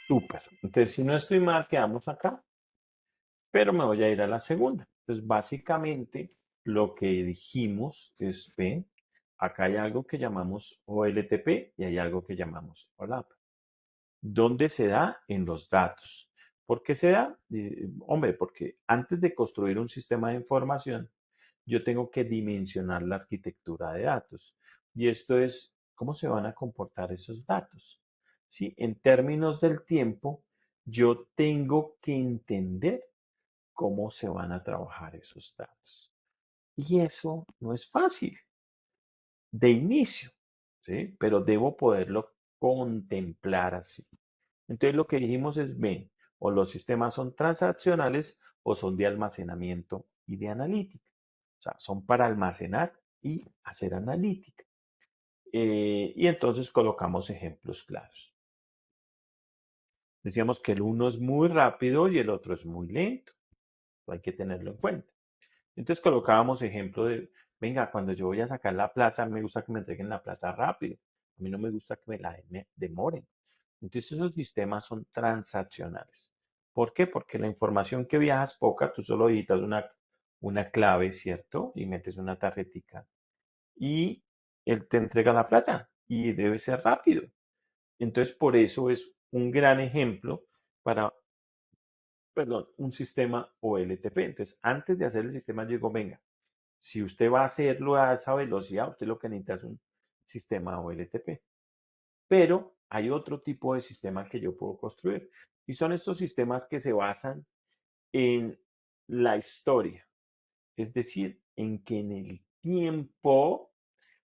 Súper. Entonces, si no estoy mal, quedamos acá, pero me voy a ir a la segunda. Entonces, básicamente, lo que dijimos es, ven, acá hay algo que llamamos OLTP y hay algo que llamamos OLAP. ¿Dónde se da? En los datos. ¿Por qué se da? Hombre, porque antes de construir un sistema de información, yo tengo que dimensionar la arquitectura de datos. Y esto es cómo se van a comportar esos datos. ¿Sí? En términos del tiempo, yo tengo que entender cómo se van a trabajar esos datos. Y eso no es fácil de inicio, ¿sí? Pero debo poderlo contemplar así. Entonces lo que dijimos es, ven, o los sistemas son transaccionales o son de almacenamiento y de analítica. O sea, son para almacenar y hacer analítica. Y entonces colocamos ejemplos claros. Decíamos que el uno es muy rápido y el otro es muy lento. Hay que tenerlo en cuenta. Entonces colocábamos ejemplo de, venga, cuando yo voy a sacar la plata, me gusta que me entreguen la plata rápido. A mí no me gusta que me la demoren. Entonces esos sistemas son transaccionales. ¿Por qué? Porque la información que viaja es poca, tú solo digitas una clave, ¿cierto? Y metes una tarjetica y él te entrega la plata y debe ser rápido. Entonces por eso es un gran ejemplo para, perdón, un sistema OLTP. Entonces antes de hacer el sistema, yo digo, venga, si usted va a hacerlo a esa velocidad, usted lo que necesita es un sistema OLTP. Pero hay otro tipo de sistema que yo puedo construir. Y son estos sistemas que se basan en la historia. Es decir, en que en el tiempo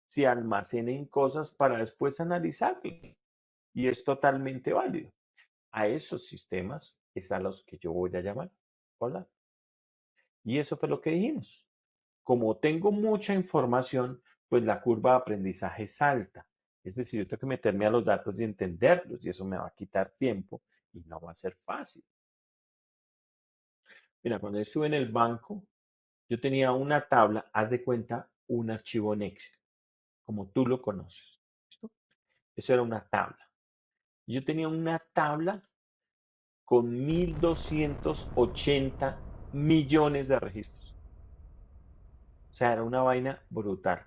se almacenen cosas para después analizarlas. Y es totalmente válido. A esos sistemas es a los que yo voy a llamar. Hola. Y eso fue lo que dijimos. Como tengo mucha información, pues la curva de aprendizaje es alta. Es decir, yo tengo que meterme a los datos y entenderlos y eso me va a quitar tiempo y no va a ser fácil. Mira, cuando yo estuve en el banco, yo tenía una tabla, haz de cuenta, un archivo en Excel, como tú lo conoces. ¿Listo? Eso era una tabla. Yo tenía una tabla con 1.280 millones de registros. O sea, era una vaina brutal.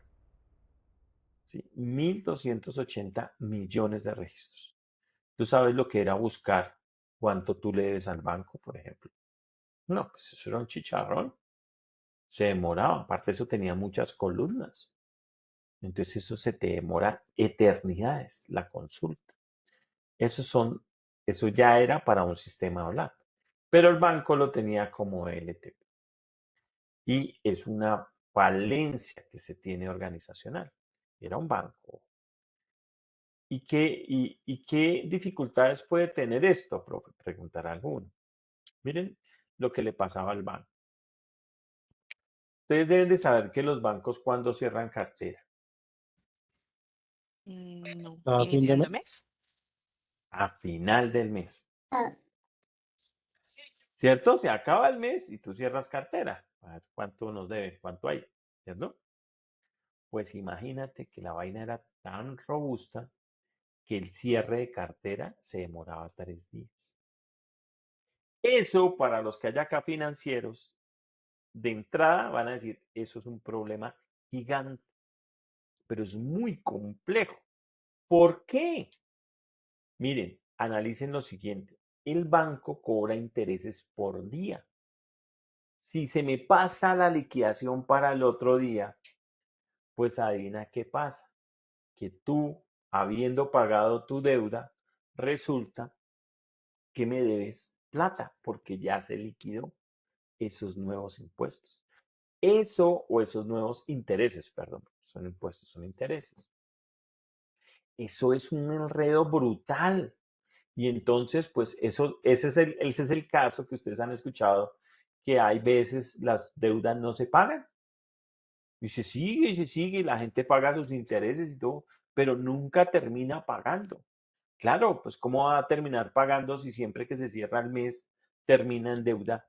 ¿Sí? 1.280 millones de registros. ¿Tú sabes lo que era buscar cuánto tú le debes al banco, por ejemplo? No, pues eso era un chicharrón. Se demoraba. Aparte, eso tenía muchas columnas. Entonces, eso se te demora eternidades, la consulta. Eso son, eso ya era para un sistema OLAP. Pero el banco lo tenía como LTP. Y es una falencia que se tiene organizacional. Era un banco. ¿Y qué dificultades puede tener esto, profe? Preguntará alguno. Miren lo que le pasaba al banco. Ustedes deben de saber que los bancos cuando cierran cartera, No, A fin de iniciando mes. mes. a final del mes, ¿cierto? Se acaba el mes y tú cierras cartera. A ver cuánto nos deben, cuánto hay, ¿cierto? Pues imagínate que la vaina era tan robusta que el cierre de cartera se demoraba 3 días. Eso para los que hay acá financieros, de entrada van a decir, eso es un problema gigante, pero es muy complejo. ¿Por qué? Miren, analicen lo siguiente. El banco cobra intereses por día. Si se me pasa la liquidación para el otro día, pues adivina qué pasa. Que tú, habiendo pagado tu deuda, resulta que me debes plata porque ya se liquidó esos nuevos impuestos. Eso o esos nuevos intereses, perdón, son impuestos, son intereses. Eso es un enredo brutal. Y entonces, pues ese es el caso que ustedes han escuchado, que hay veces las deudas no se pagan. Y se sigue, y la gente paga sus intereses y todo, pero nunca termina pagando. Claro, pues ¿cómo va a terminar pagando si siempre que se cierra el mes termina en deuda?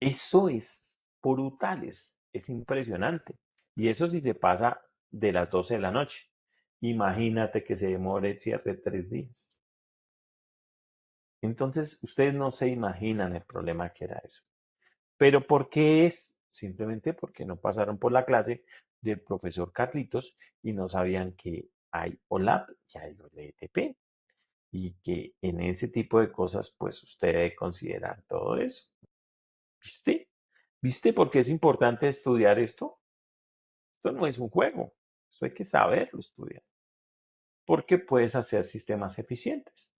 Eso es brutal, es impresionante. Y eso sí se pasa de las 12 de la noche. Imagínate que se demore el cierre 3 días. Entonces, ustedes no se imaginan el problema que era eso. ¿Pero por qué es? Simplemente porque no pasaron por la clase del profesor Carlitos y no sabían que hay OLAP y hay OLTP. Y que en ese tipo de cosas, pues usted debe considerar todo eso. ¿Viste? ¿Viste por qué es importante estudiar esto? Esto no es un juego. Esto hay que saberlo estudiar. Porque puedes hacer sistemas eficientes.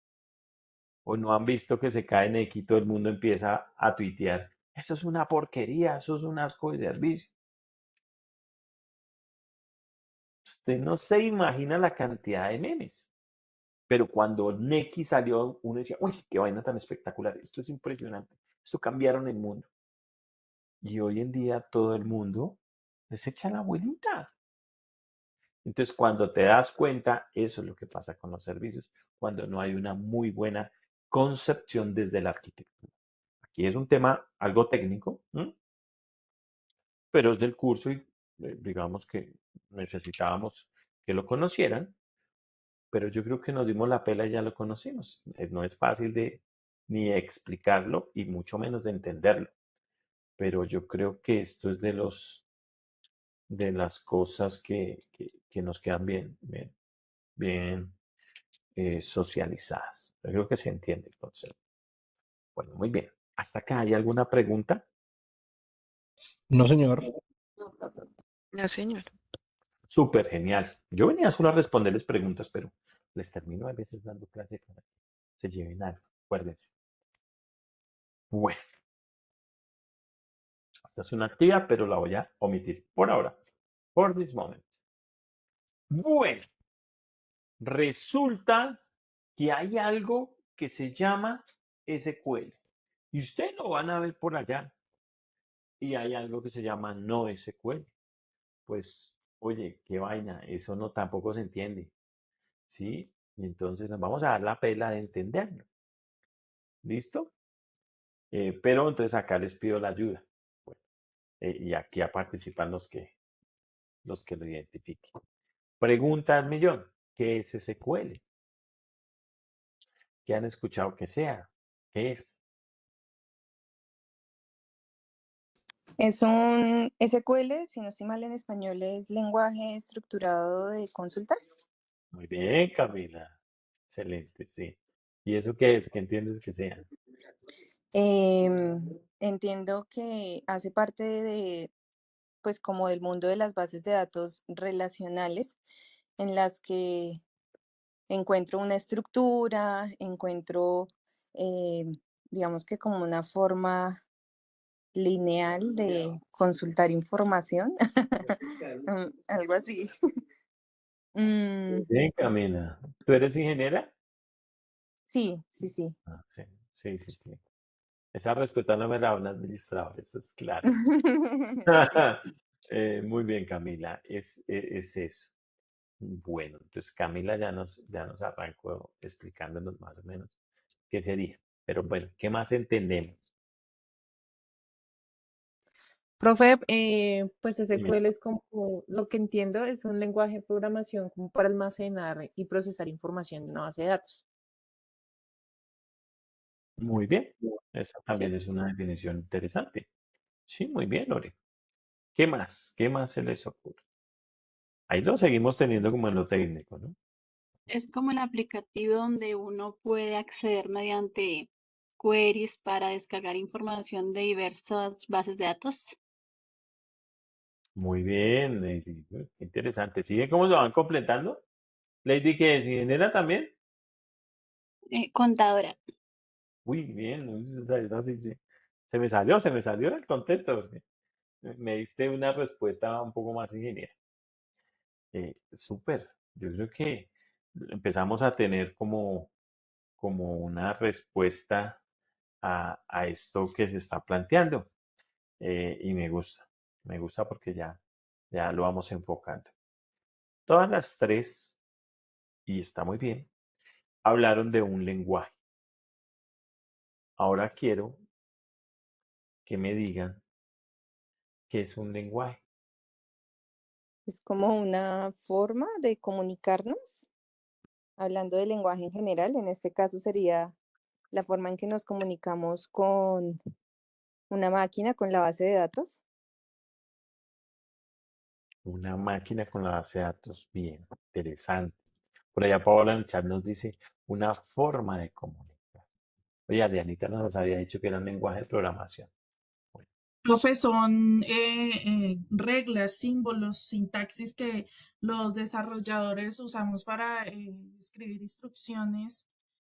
O no han visto que se cae en X y todo el mundo empieza a tuitear. Eso es una porquería, eso es un asco de servicio. Usted no se imagina la cantidad de memes. Pero cuando Neki salió, uno decía, uy, qué vaina tan espectacular, esto es impresionante, esto cambiaron el mundo. Y hoy en día todo el mundo les echa la abuelita. Entonces, cuando te das cuenta, eso es lo que pasa con los servicios, cuando no hay una muy buena concepción desde la arquitectura. Aquí es un tema algo técnico, ¿m? Pero es del curso y digamos que necesitábamos que lo conocieran, pero yo creo que nos dimos la pela y ya lo conocimos. No es fácil de ni explicarlo y mucho menos de entenderlo, pero yo creo que esto es de las cosas que nos quedan bien socializadas. Yo creo que se entiende el concepto. Bueno, muy bien. ¿Hasta acá hay alguna pregunta? No, señor. No, señor. Súper genial. Yo venía solo a responderles preguntas, pero les termino a veces dando clase para que se lleven algo. Acuérdense. Bueno, esta es una actividad, pero la voy a omitir por ahora. Por this moment. Bueno, resulta que hay algo que se llama SQL. Y ustedes lo van a ver por allá. Y hay algo que se llama no SQL. Pues, oye, qué vaina, eso no tampoco se entiende. ¿Sí? Y entonces nos vamos a dar la pela de entenderlo. ¿Listo? Pero entonces acá les pido la ayuda. Bueno, y aquí a participan los que lo identifiquen. Pregunta al millón. ¿Qué es SQL? ¿Qué han escuchado que sea? ¿Qué es? Es un SQL, si no estoy mal en español, es lenguaje estructurado de consultas. Muy bien, Camila. Excelente, sí. ¿Y eso qué es? ¿Qué entiendes que sea? Entiendo que hace parte de, pues como del mundo de las bases de datos relacionales, en las que encuentro una estructura, encuentro, digamos que como una forma lineal de consultar información, algo así. Muy Mm, bien, Camila. ¿Tú eres ingeniera? sí, sí, sí. Ah, sí, sí, sí, sí. Esa respuesta no me la da un administrador, eso es claro. Sí. Muy bien, Camila, es eso. Bueno, entonces Camila ya nos arrancó explicándonos más o menos qué sería. Pero bueno, ¿qué más entendemos? Profe, pues Dime. SQL es como, lo que entiendo, es un lenguaje de programación como para almacenar y procesar información en una base de datos, Muy bien, esa también ¿cierto? es una definición interesante. Sí, muy bien, Lore. ¿Qué más? ¿Qué más se les ocurre? Ahí lo seguimos teniendo como en lo técnico, ¿no? Es como el aplicativo donde uno puede acceder mediante queries para descargar información de diversas bases de datos. Muy bien, Lady. Qué interesante. ¿Sigue cómo se van completando? Lady, ¿qué es? ¿Ingeniera también? Contadora. Uy, bien. Esa sí, sí. Se me salió el contexto, porque me diste una respuesta un poco más ingeniera. Súper. Yo creo que empezamos a tener como una respuesta a esto que se está planteando. Y me gusta porque ya lo vamos enfocando. Todas las tres, y está muy bien, hablaron de un lenguaje. Ahora quiero que me digan qué es un lenguaje. Es como una forma de comunicarnos, hablando del lenguaje en general. En este caso sería la forma en que nos comunicamos con una máquina, con la base de datos. Una máquina con la base de datos. Bien, interesante. Por allá Paola en el chat nos dice una forma de comunicar. Oye, Dianita nos había dicho que era un lenguaje de programación. Bueno, Profe, son reglas, símbolos, sintaxis que los desarrolladores usamos para escribir instrucciones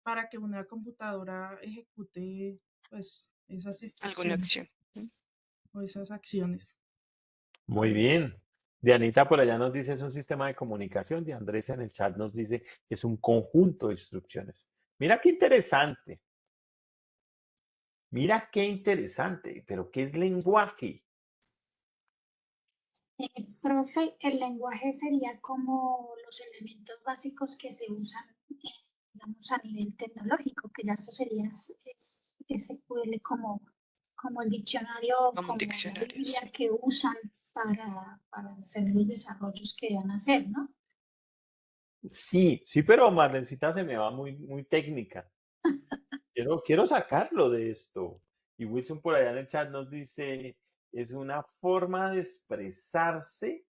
para que una computadora ejecute pues esas Alguna instrucciones acción. o esas acciones. muy bien. Dianita por allá nos dice es un sistema de comunicación y Andrés en el chat nos dice que es un conjunto de instrucciones. Mira qué interesante. Mira qué interesante. Pero ¿qué es lenguaje? Profe, el lenguaje sería como los elementos básicos que se usan, digamos, a nivel tecnológico, que ya esto sería SQL como el diccionario, Como un como la diccionario, Biblia sí. que usan para hacer los desarrollos que van a hacer, ¿no? Sí, sí, pero Marlencita se me va muy técnica. Quiero sacarlo de esto. Y Wilson por allá en el chat nos dice, es una forma de expresarse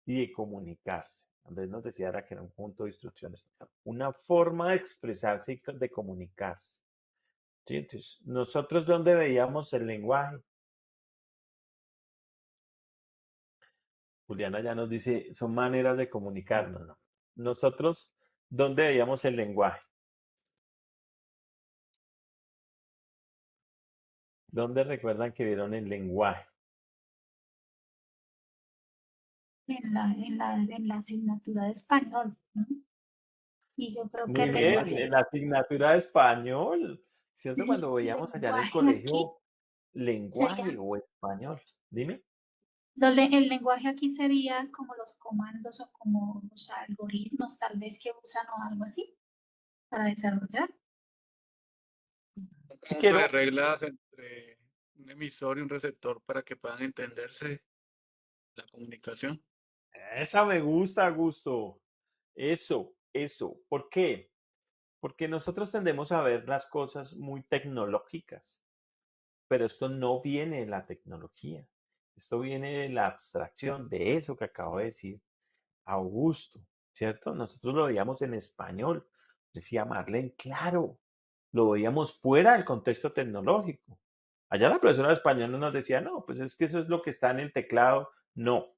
y de comunicarse. Andrés nos decía ahora que era un conjunto de instrucciones. Una forma de expresarse y de comunicarse. ¿Sí? Entonces, nosotros dónde veíamos el lenguaje. Juliana ya nos dice, son maneras de comunicarnos, ¿no? Nosotros, ¿dónde veíamos el lenguaje? ¿Dónde recuerdan que vieron el lenguaje? En la asignatura de español, ¿no? Y yo creo que Muy el bien, en la asignatura de español, ¿cierto? Cuando veíamos allá en el lenguaje aquí colegio lenguaje sería o español. Dime. el lenguaje aquí sería como los comandos o como los algoritmos tal vez que usan o algo así para desarrollar. Un Y conjunto de quiero, reglas entre un emisor y un receptor para que puedan entenderse la comunicación. esa me gusta, Gusto. Eso. ¿Por qué? Porque nosotros tendemos a ver las cosas muy tecnológicas, pero esto no viene de la tecnología. Esto viene de la abstracción, de eso que acabo de decir Augusto, ¿cierto? Nosotros lo veíamos en español, decía Marlene, claro, lo veíamos fuera del contexto tecnológico. Allá la profesora de español no nos decía, no, pues es que eso es lo que está en el teclado. No,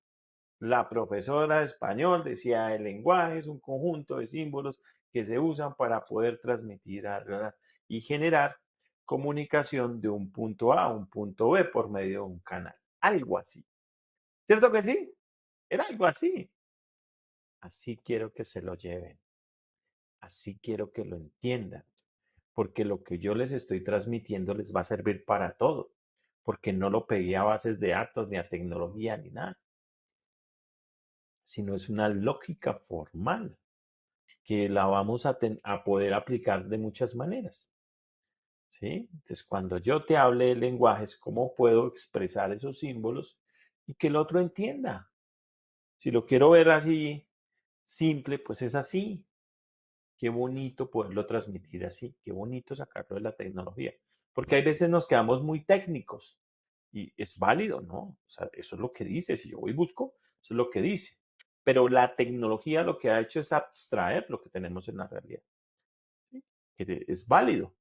la profesora de español decía, el lenguaje es un conjunto de símbolos que se usan para poder transmitir y generar comunicación de un punto A a un punto B por medio de un canal. Algo así. ¿Cierto que sí? Era algo así. Así quiero que se lo lleven. Así quiero que lo entiendan. Porque lo que yo les estoy transmitiendo les va a servir para todo. Porque no lo pegué a bases de datos, ni a tecnología, ni nada. Sino es una lógica formal que la vamos a poder aplicar de muchas maneras. ¿Sí? Entonces, cuando yo te hable de lenguajes, ¿cómo puedo expresar esos símbolos y que el otro entienda? Si lo quiero ver así, simple, pues es así. Qué bonito poderlo transmitir así, qué bonito sacarlo de la tecnología, porque hay veces nos quedamos muy técnicos y es válido, ¿no? O sea, eso es lo que dice, si yo voy y busco, eso es lo que dice, pero la tecnología lo que ha hecho es abstraer lo que tenemos en la realidad, ¿sí? Que es válido,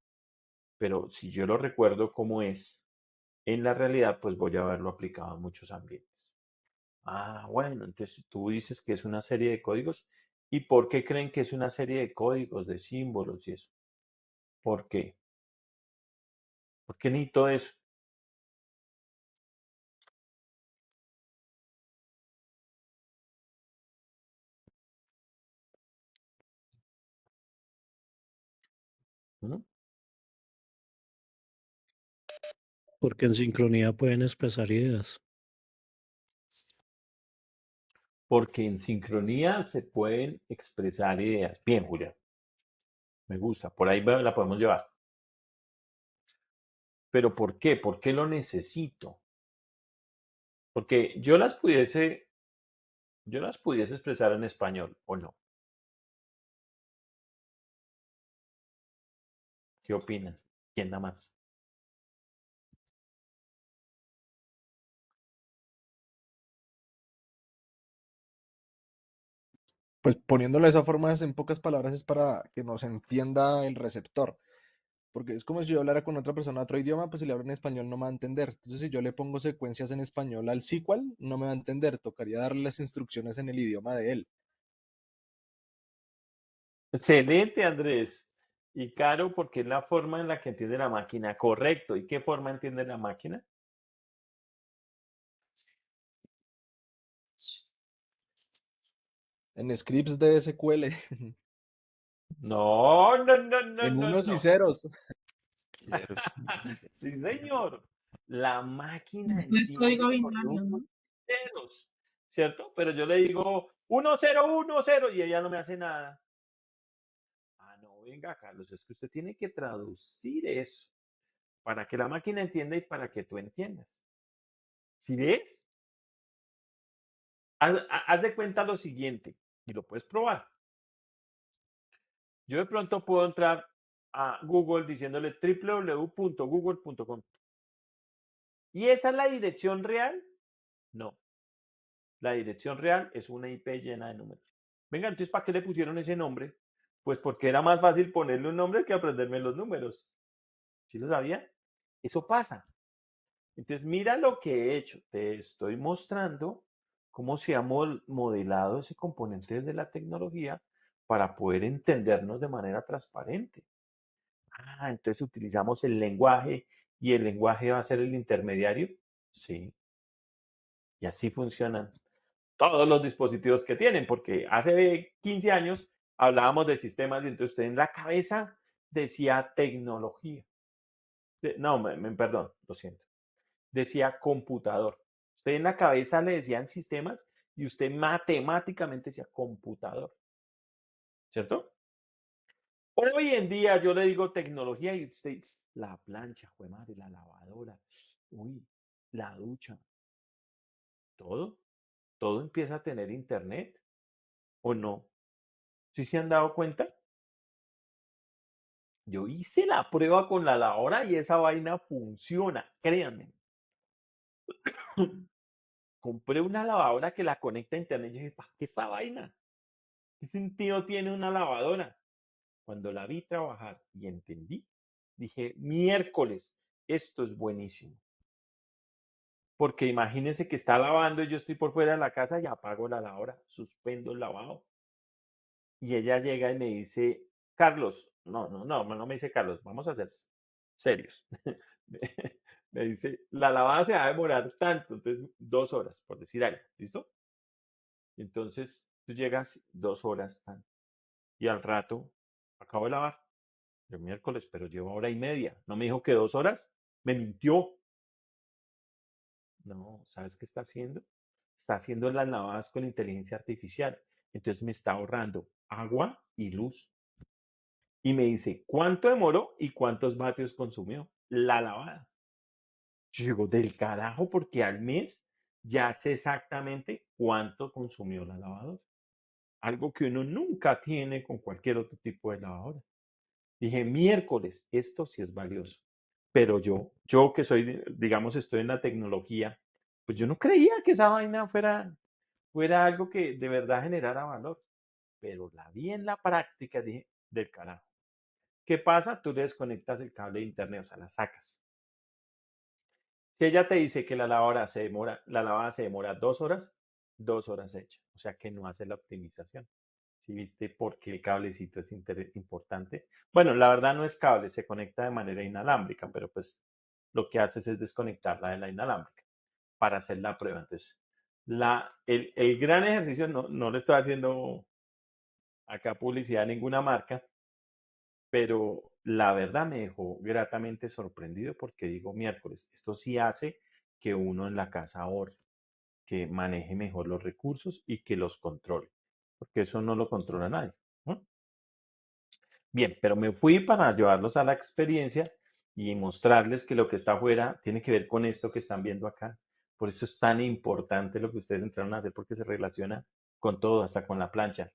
pero si yo lo recuerdo como es en la realidad, pues voy a haberlo aplicado en muchos ambientes. Ah, bueno, entonces tú dices que es una serie de códigos. ¿Y por qué creen que es una serie de códigos, de símbolos y eso? ¿Por qué? ¿Por qué necesito eso? ¿Mm? Porque en sincronía pueden expresar ideas. Porque en sincronía se pueden expresar ideas. Bien, Julia, me gusta, por ahí la podemos llevar. Pero ¿por qué? ¿Por qué lo necesito? Porque yo las pudiese yo las pudiese expresar en español o no. ¿Qué opinan? ¿Quién da más? Pues poniéndolo de esa forma, en pocas palabras, es para que nos entienda el receptor. Porque es como si yo hablara con otra persona de otro idioma, pues si le hablo en español no me va a entender. Entonces, si yo le pongo secuencias en español al SQL, no me va a entender. Tocaría darle las instrucciones en el idioma de él. Excelente, Andrés. Y Caro, porque es la forma en la que entiende la máquina. Correcto. ¿Y qué forma entiende la máquina? En scripts de SQL, No, no, no, no, en no, unos y no. ceros. Sí, señor. La máquina Eso es entiende código con binario, unos ¿no? y ceros, ¿cierto? Pero yo le digo 1, 0, 1, 0 y ella no me hace nada. Ah, no, venga, Carlos, es que usted tiene que traducir eso para que la máquina entienda y para que tú entiendas. ¿Sí ves? Haz de cuenta lo siguiente y lo puedes probar. Yo de pronto puedo entrar a Google diciéndole www.google.com. ¿Y esa es la dirección real? No. La dirección real es una IP llena de números. Venga, entonces, ¿para qué le pusieron ese nombre? Pues porque era más fácil ponerle un nombre que aprenderme los números. ¿Sí lo sabía? Eso pasa. Entonces, mira lo que he hecho. Te estoy mostrando cómo se ha modelado ese componente desde la tecnología para poder entendernos de manera transparente. Ah, entonces utilizamos el lenguaje y el lenguaje va a ser el intermediario. Sí. Y así funcionan todos los dispositivos que tienen, porque hace 15 años hablábamos de sistemas y entonces usted en la cabeza decía tecnología. No, perdón, lo siento. Decía computador. Usted en la cabeza le decían sistemas y usted matemáticamente decía computador. ¿Cierto? Hoy en día yo le digo tecnología y usted, la plancha, jue madre, la lavadora, uy, la ducha, todo empieza a tener internet, ¿o no? ¿Sí se han dado cuenta? Yo hice la prueba con la lavadora y esa vaina funciona, créanme. Compré una lavadora que la conecta a internet y yo dije, ¿para qué esa vaina? ¿Qué sentido tiene una lavadora? Cuando la vi trabajar y entendí, dije, miércoles, esto es buenísimo. Porque imagínense que está lavando y yo estoy por fuera de la casa y apago la lavadora, suspendo el lavado. Y ella llega y me dice, Carlos, no me dice Carlos, vamos a ser serios. Me dice, la lavada se va a demorar tanto, entonces 2 horas, por decir algo, ¿listo? Entonces tú llegas 2 horas y al rato acabo de lavar, el miércoles, pero llevo hora y media. No me dijo que 2 horas, me mintió. No, ¿sabes qué está haciendo? Está haciendo las lavadas con inteligencia artificial. Entonces me está ahorrando agua y luz. Y me dice, ¿cuánto demoró y cuántos vatios consumió la lavada? Yo digo, del carajo, porque al mes ya sé exactamente cuánto consumió la lavadora. Algo que uno nunca tiene con cualquier otro tipo de lavadora. Dije, miércoles, esto sí es valioso. Pero yo que soy, digamos, estoy en la tecnología, pues yo no creía que esa vaina fuera algo que de verdad generara valor. Pero la vi en la práctica, dije, del carajo. ¿Qué pasa? Tú le desconectas el cable de internet, o sea, la sacas. Si ella te dice que la lavada se demora 2 horas, 2 horas hecha. O sea que no hace la optimización. ¿Sí viste por qué el cablecito es importante? Bueno, la verdad no es cable, se conecta de manera inalámbrica, pero pues lo que haces es desconectarla de la inalámbrica para hacer la prueba. Entonces, el gran ejercicio, no le estoy haciendo acá publicidad a ninguna marca, pero la verdad me dejó gratamente sorprendido porque digo, miércoles, esto sí hace que uno en la casa ahorre, que maneje mejor los recursos y que los controle, porque eso no lo controla nadie, ¿no? Bien, pero me fui para llevarlos a la experiencia y mostrarles que lo que está afuera tiene que ver con esto que están viendo acá. Por eso es tan importante lo que ustedes entraron a hacer, porque se relaciona con todo, hasta con la plancha.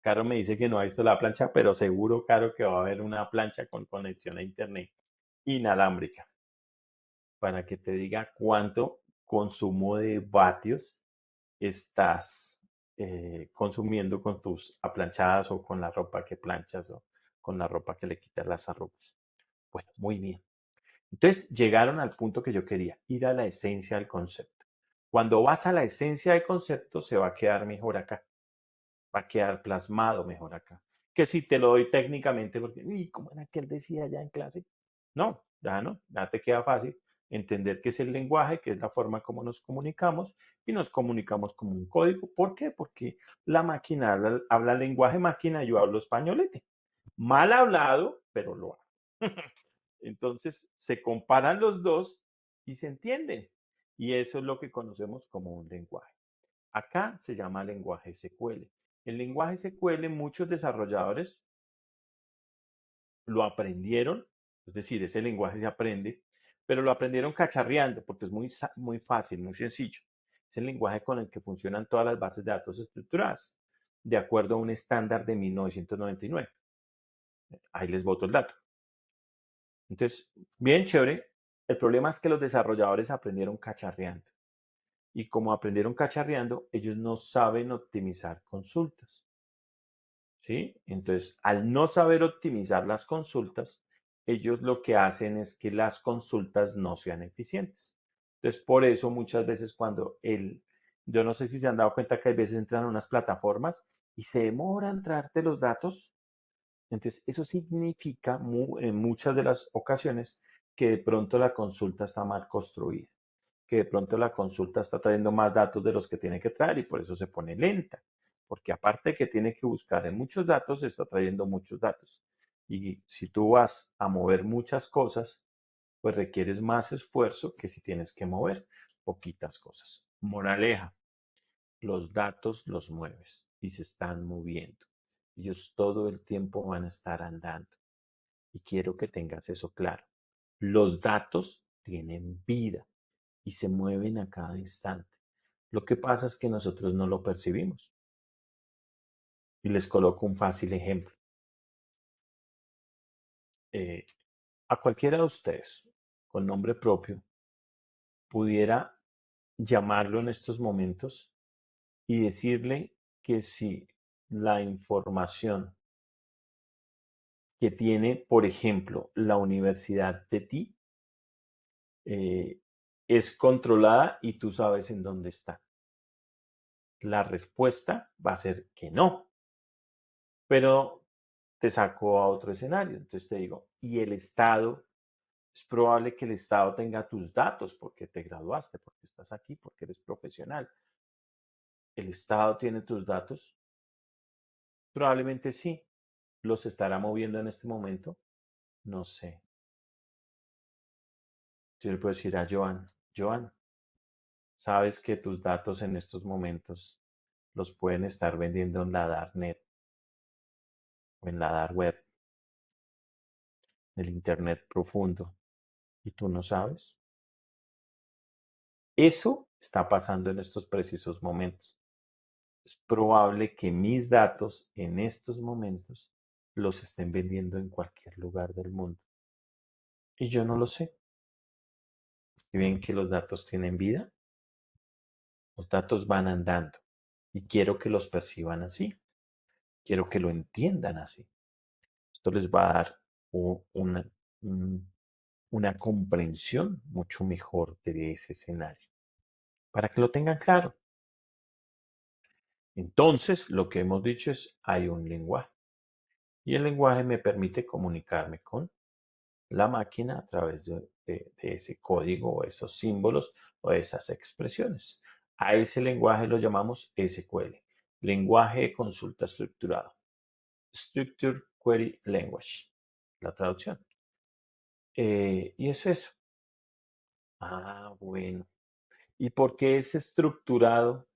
Caro me dice que no ha visto la plancha, pero seguro, Caro, que va a haber una plancha con conexión a internet inalámbrica para que te diga cuánto consumo de vatios estás consumiendo con tus aplanchadas o con la ropa que planchas o con la ropa que le quitas las arrugas. Bueno, muy bien. Entonces llegaron al punto que yo quería, ir a la esencia del concepto. Cuando vas a la esencia del concepto, se va a quedar mejor acá, va a quedar plasmado mejor acá. Que si te lo doy técnicamente, porque, uy, ¿cómo era que él decía ya en clase? No, ya te queda fácil entender qué es el lenguaje, qué es la forma como nos comunicamos y nos comunicamos como un código. ¿Por qué? Porque la máquina habla lenguaje máquina y yo hablo españolete. Mal hablado, pero lo hablo. Entonces se comparan los dos y se entienden. Y eso es lo que conocemos como un lenguaje. Acá se llama lenguaje SQL. El lenguaje SQL muchos desarrolladores lo aprendieron, es decir, ese lenguaje se aprende, pero lo aprendieron cacharreando porque es muy fácil, muy sencillo. Es el lenguaje con el que funcionan todas las bases de datos estructuradas, de acuerdo a un estándar de 1999. Ahí les boto el dato. Entonces, bien chévere. El problema es que los desarrolladores aprendieron cacharreando. Y como aprendieron cacharreando, ellos no saben optimizar consultas. ¿Sí? Entonces, al no saber optimizar las consultas, ellos lo que hacen es que las consultas no sean eficientes. Entonces, por eso muchas veces yo no sé si se han dado cuenta que a veces entran a unas plataformas y se demora en traerte los datos. Entonces, eso significa en muchas de las ocasiones que de pronto la consulta está mal construida, que de pronto la consulta está trayendo más datos de los que tiene que traer y por eso se pone lenta, porque aparte de que tiene que buscar en muchos datos, está trayendo muchos datos. Y si tú vas a mover muchas cosas, pues requieres más esfuerzo que si tienes que mover poquitas cosas. Moraleja, los datos los mueves y se están moviendo. Ellos todo el tiempo van a estar andando. Y quiero que tengas eso claro. Los datos tienen vida y se mueven a cada instante. Lo que pasa es que nosotros no lo percibimos. Y les coloco un fácil ejemplo. A cualquiera de ustedes, con nombre propio, pudiera llamarlo en estos momentos y decirle que si la información que tiene, por ejemplo, la universidad de ti, es controlada y tú sabes en dónde está. La respuesta va a ser que no. Pero te saco a otro escenario. Entonces te digo, y el Estado, es probable que el Estado tenga tus datos porque te graduaste, porque estás aquí, porque eres profesional. ¿El Estado tiene tus datos? Probablemente sí. ¿Los estará moviendo en este momento? No sé. Yo le puedo decir a Joan, sabes que tus datos en estos momentos los pueden estar vendiendo en la Darknet o en la Dark Web, en el Internet profundo, y tú no sabes. Eso está pasando en estos precisos momentos. Es probable que mis datos en estos momentos los estén vendiendo en cualquier lugar del mundo. Y yo no lo sé. ¿Y ven que los datos tienen vida? Los datos van andando. Y quiero que los perciban así. Quiero que lo entiendan así. Esto les va a dar una comprensión mucho mejor de ese escenario. Para que lo tengan claro. Entonces, lo que hemos dicho es, hay un lenguaje. Y el lenguaje me permite comunicarme con la máquina a través de ese código o esos símbolos o esas expresiones. A ese lenguaje lo llamamos SQL, lenguaje de consulta estructurado. Structured Query Language, la traducción. Y es eso. Ah, bueno. ¿Y por qué es estructurado?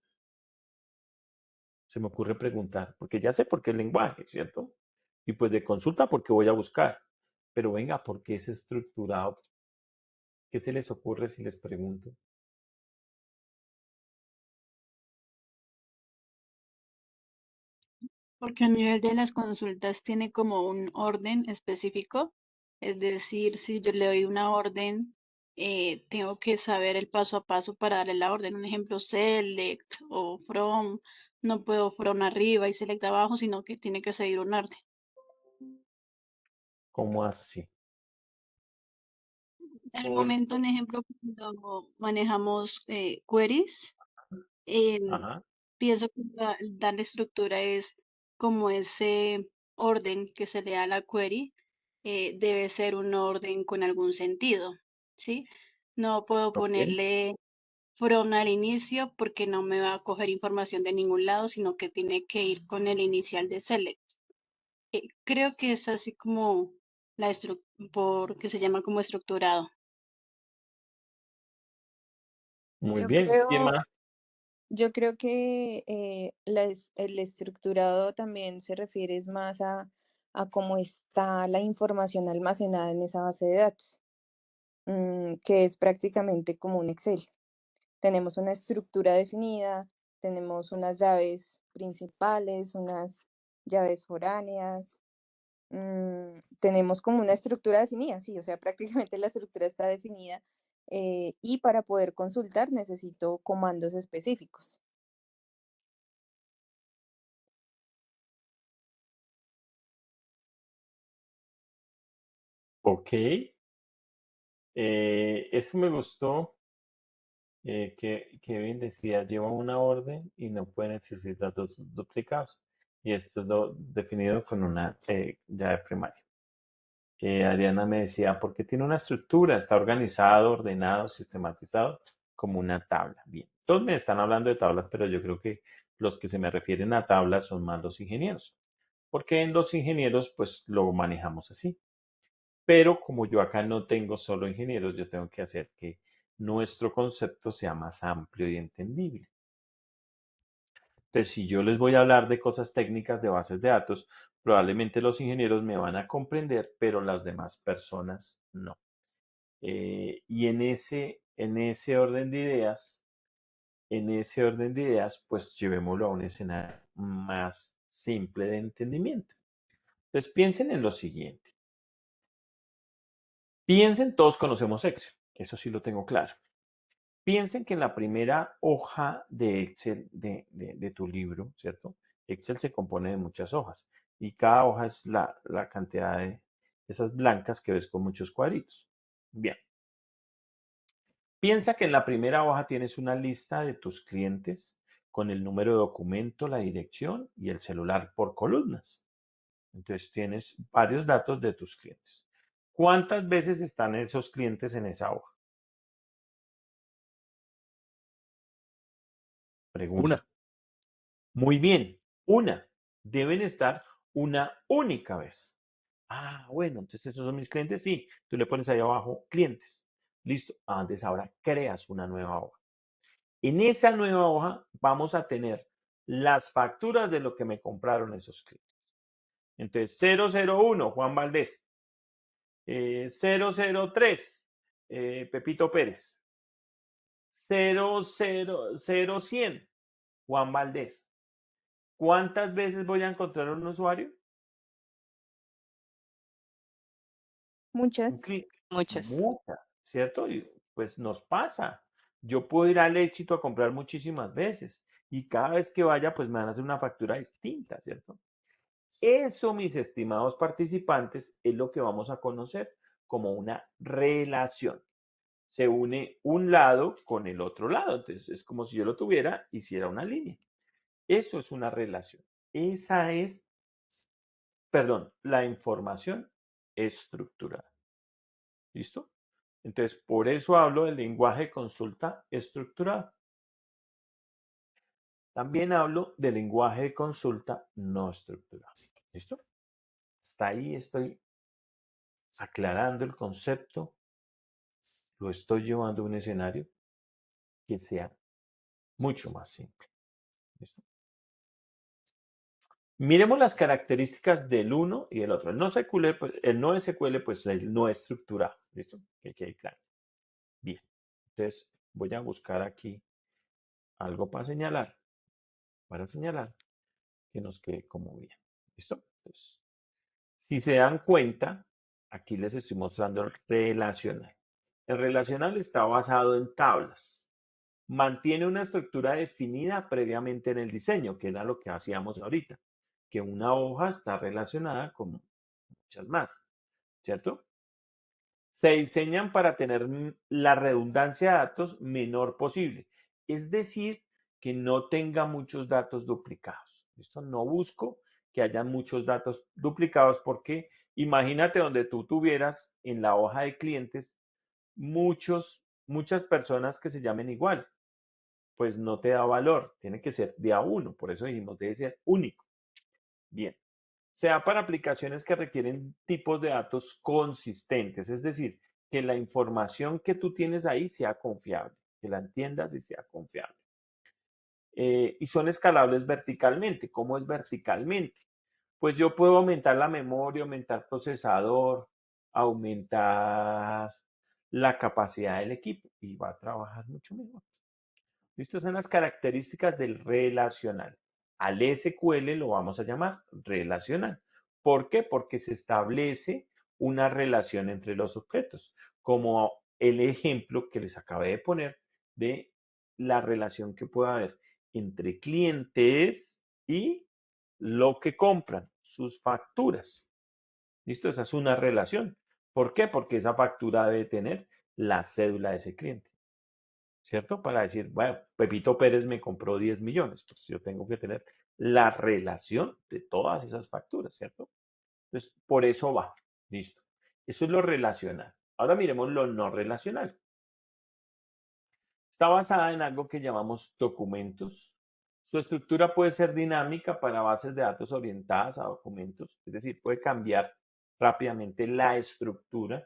Se me ocurre preguntar, porque ya sé por qué el lenguaje, ¿cierto? Y pues de consulta porque voy a buscar. Pero venga, ¿por qué es estructurado? ¿Qué se les ocurre si les pregunto? Porque a nivel de las consultas tiene como un orden específico. Es decir, si yo le doy una orden, tengo que saber el paso a paso para darle la orden. Un ejemplo, select o from. No puedo from arriba y select abajo, sino que tiene que seguir un orden. ¿Cómo así? En el Por... momento, un ejemplo, cuando manejamos queries, em, Ajá, pienso que darle estructura es como ese orden que se le da a la query, debe ser un orden con algún sentido, ¿sí? No puedo ok. ponerle from al inicio porque no me va a coger información de ningún lado, sino que tiene que ir con el inicial de select. Creo que es así como la porque se llama como estructurado. Muy Yo bien. ¿Quién creo, más? yo creo que el estructurado también se refiere es más a cómo está la información almacenada en esa base de datos, que es prácticamente como un Excel. Tenemos una estructura definida, tenemos unas llaves principales, unas llaves foráneas, tenemos como una estructura definida, sí, o sea, prácticamente la estructura está definida, y para poder consultar necesito comandos específicos. Ok. Eso me gustó. Que Kevin decía, lleva una orden y no pueden existir datos duplicados. Y esto es lo definido con una llave primaria. Adriana me decía, porque tiene una estructura, está organizado, ordenado, sistematizado, como una tabla. Bien, todos me están hablando de tablas, pero yo creo que los que se me refieren a tablas son más los ingenieros, porque en los ingenieros pues lo manejamos así. Pero como yo acá no tengo solo ingenieros, yo tengo que hacer que nuestro concepto sea más amplio y entendible. Entonces, si yo les voy a hablar de cosas técnicas de bases de datos, probablemente los ingenieros me van a comprender, pero las demás personas no. Y en ese orden de ideas, pues llevémoslo a un escenario más simple de entendimiento. Entonces, piensen en lo siguiente. Piensen, todos conocemos Excel, eso sí lo tengo claro. Piensen que en la primera hoja de Excel de tu libro, ¿cierto? Excel se compone de muchas hojas y cada hoja es la cantidad de esas blancas que ves con muchos cuadritos. Bien, piensa que en la primera hoja tienes una lista de tus clientes con el número de documento, la dirección y el celular por columnas. Entonces tienes varios datos de tus clientes. ¿Cuántas veces están esos clientes en esa hoja? Pregunta. Una. Muy bien, una. Deben estar una única vez. Ah, bueno, entonces esos son mis clientes. Sí, tú le pones ahí abajo clientes. Listo. Antes ahora creas una nueva hoja. En esa nueva hoja vamos a tener las facturas de lo que me compraron esos clientes. Entonces, 001, Juan Valdés. 003, Pepito Pérez. 000, Juan Valdés. ¿Cuántas veces voy a encontrar un usuario? Un Muchas. clic, Muchas. muchas, ¿cierto? Y pues nos pasa. Yo puedo ir al Éxito a comprar muchísimas veces y cada vez que vaya, pues me van a hacer una factura distinta, ¿cierto? Eso, mis estimados participantes, es lo que vamos a conocer como una relación. Se une un lado con el otro lado. Entonces, es como si yo lo tuviera, hiciera una línea. Eso es una relación. Esa es, perdón, la información estructurada. ¿Listo? Entonces, por eso hablo del lenguaje de consulta estructurado. También hablo del lenguaje de consulta no estructurado. ¿Listo? Hasta ahí estoy aclarando el concepto, lo estoy llevando a un escenario que sea mucho más simple. ¿Listo? Miremos las características del uno y del otro. El no SQL, pues, el no estructurado. ¿Listo? Que quede claro. Bien. Entonces, voy a buscar aquí algo para señalar. que nos quede como bien. ¿Listo? Entonces, si se dan cuenta, aquí les estoy mostrando el relacional. El relacional está basado en tablas. Mantiene una estructura definida previamente en el diseño, que era lo que hacíamos ahorita, que una hoja está relacionada con muchas más, ¿cierto? Se diseñan para tener la redundancia de datos menor posible, es decir, que no tenga muchos datos duplicados. ¿Listo? No busco que haya muchos datos duplicados porque imagínate donde tú tuvieras en la hoja de clientes muchas personas que se llamen igual, pues no te da valor, tiene que ser de a uno, por eso dijimos, debe ser único. Bien, sea para aplicaciones que requieren tipos de datos consistentes, es decir, que la información que tú tienes ahí sea confiable, que la entiendas y sea confiable. Y son escalables verticalmente. ¿Cómo es verticalmente? Pues yo puedo aumentar la memoria, aumentar procesador, aumentar la capacidad del equipo y va a trabajar mucho mejor. Estas son las características del relacional. Al SQL lo vamos a llamar relacional. ¿Por qué? Porque se establece una relación entre los objetos, como el ejemplo que les acabé de poner de la relación que puede haber entre clientes y lo que compran, sus facturas. ¿Listo? Esa es una relación. ¿Por qué? Porque esa factura debe tener la cédula de ese cliente. ¿Cierto? Para decir, bueno, Pepito Pérez me compró 10 millones, pues yo tengo que tener la relación de todas esas facturas, ¿cierto? Entonces, por eso va, listo. Eso es lo relacional. Ahora miremos lo no relacional. Está basada en algo que llamamos documentos. Su estructura puede ser dinámica para bases de datos orientadas a documentos, es decir, puede cambiar rápidamente la estructura.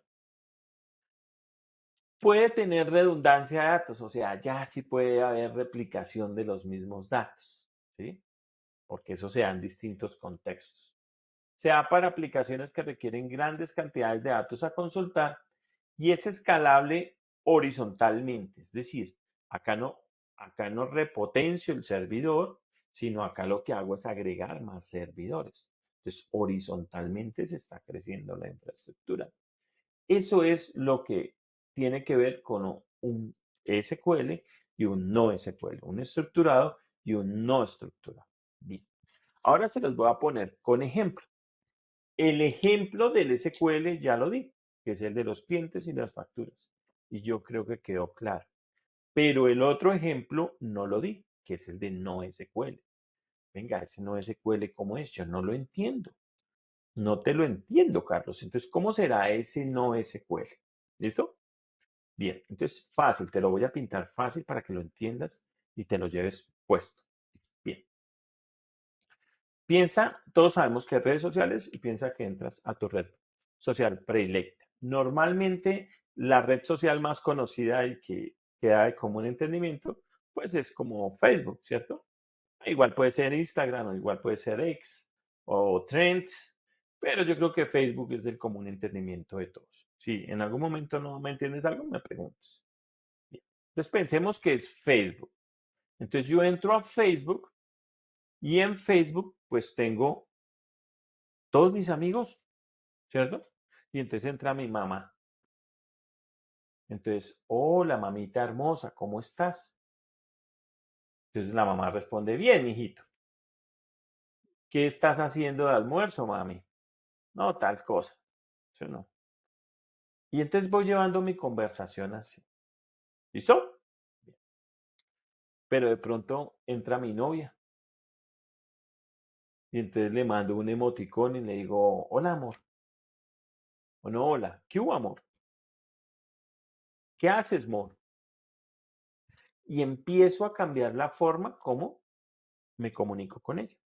Puede tener redundancia de datos, o sea, ya sí puede haber replicación de los mismos datos, ¿sí? Porque eso se da en distintos contextos. Se da para aplicaciones que requieren grandes cantidades de datos a consultar y es escalable horizontalmente, es decir, acá no repotencio el servidor, sino acá lo que hago es agregar más servidores. Entonces, horizontalmente se está creciendo la infraestructura. Eso es lo que tiene que ver con un SQL y un no SQL, un estructurado y un no estructurado. Bien. Ahora se los voy a poner con ejemplo. El ejemplo del SQL ya lo di, que es el de los clientes y las facturas. Y yo creo que quedó claro. Pero el otro ejemplo no lo di, que es el de no SQL. Venga, ese no SQL, ¿cómo es? Yo no lo entiendo. No te lo entiendo, Carlos. Entonces, ¿cómo será ese no SQL? ¿Listo? Bien, entonces fácil, te lo voy a pintar fácil para que lo entiendas y te lo lleves puesto. Bien. Piensa, todos sabemos que hay redes sociales y piensa que entras a tu red social predilecta. Normalmente la red social más conocida y que queda de común entendimiento, pues es como Facebook, ¿cierto? Igual puede ser Instagram o igual puede ser X o Trends, pero yo creo que Facebook es del común entendimiento de todos. Si en algún momento no me entiendes algo, me preguntas. Bien. Entonces pensemos que es Facebook. Entonces yo entro a Facebook y en Facebook pues tengo todos mis amigos, ¿cierto? Y entonces entra mi mamá. Entonces, hola mamita hermosa, ¿cómo estás? Entonces la mamá responde, bien, mijito. ¿Qué estás haciendo de almuerzo, mami? No, tal cosa. ¿Sí o no? Y entonces voy llevando mi conversación así. ¿Listo? Bien. Pero de pronto entra mi novia. Y entonces le mando un emoticón y le digo, hola, amor. O no, hola. ¿Qué hubo, amor? ¿Qué haces, amor? Y empiezo a cambiar la forma como me comunico con ella.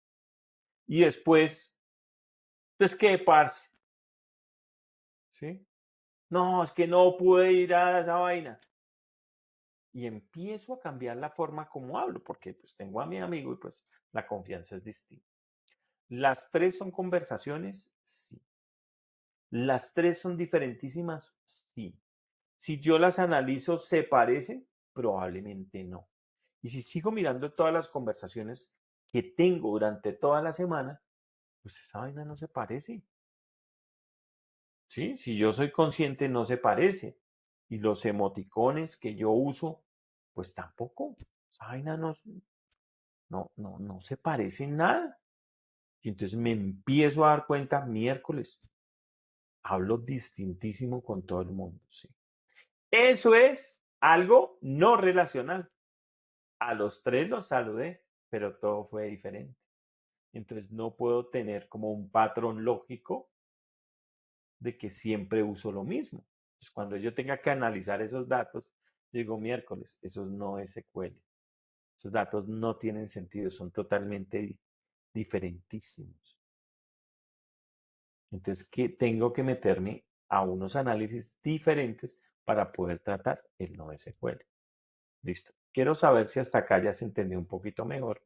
Y después, entonces, ¿qué, parce? ¿Sí? No, es que no pude ir a esa vaina. Y empiezo a cambiar la forma como hablo, porque pues tengo a mi amigo y pues la confianza es distinta. ¿Las tres son conversaciones? Sí. ¿Las tres son diferentísimas? Sí. Si yo las analizo, ¿se parecen? Probablemente no. Y si sigo mirando todas las conversaciones que tengo durante toda la semana, pues esa vaina no se parece. ¿Sí? Si yo soy consciente, no se parece. Y los emoticones que yo uso, pues tampoco. Esa vaina no se parece en nada. Y entonces me empiezo a dar cuenta miércoles. Hablo distintísimo con todo el mundo. ¿Sí? Eso es algo no relacional. A los tres los saludé, pero todo fue diferente. Entonces no puedo tener como un patrón lógico de que siempre uso lo mismo. Pues cuando yo tenga que analizar esos datos, digo miércoles, eso no es SQL. Esos datos no tienen sentido, son totalmente diferentísimos. Entonces, que tengo que meterme a unos análisis diferentes para poder tratar el no SQL. Listo. Quiero saber si hasta acá ya se entendió un poquito mejor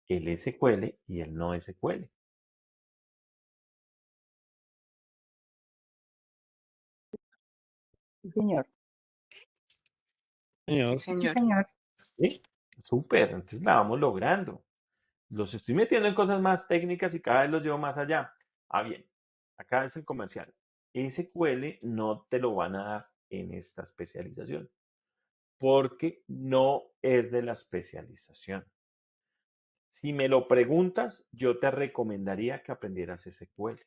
el SQL y el no SQL. Sí, señor. Señor, Sí, Sí, señor. señor. ¿Sí? Súper, entonces la vamos logrando. Los estoy metiendo en cosas más técnicas y cada vez los llevo más allá. Ah, bien. Acá es el comercial. SQL no te lo van a dar en esta especialización porque no es de la especialización. Si me lo preguntas, yo te recomendaría que aprendieras SQL,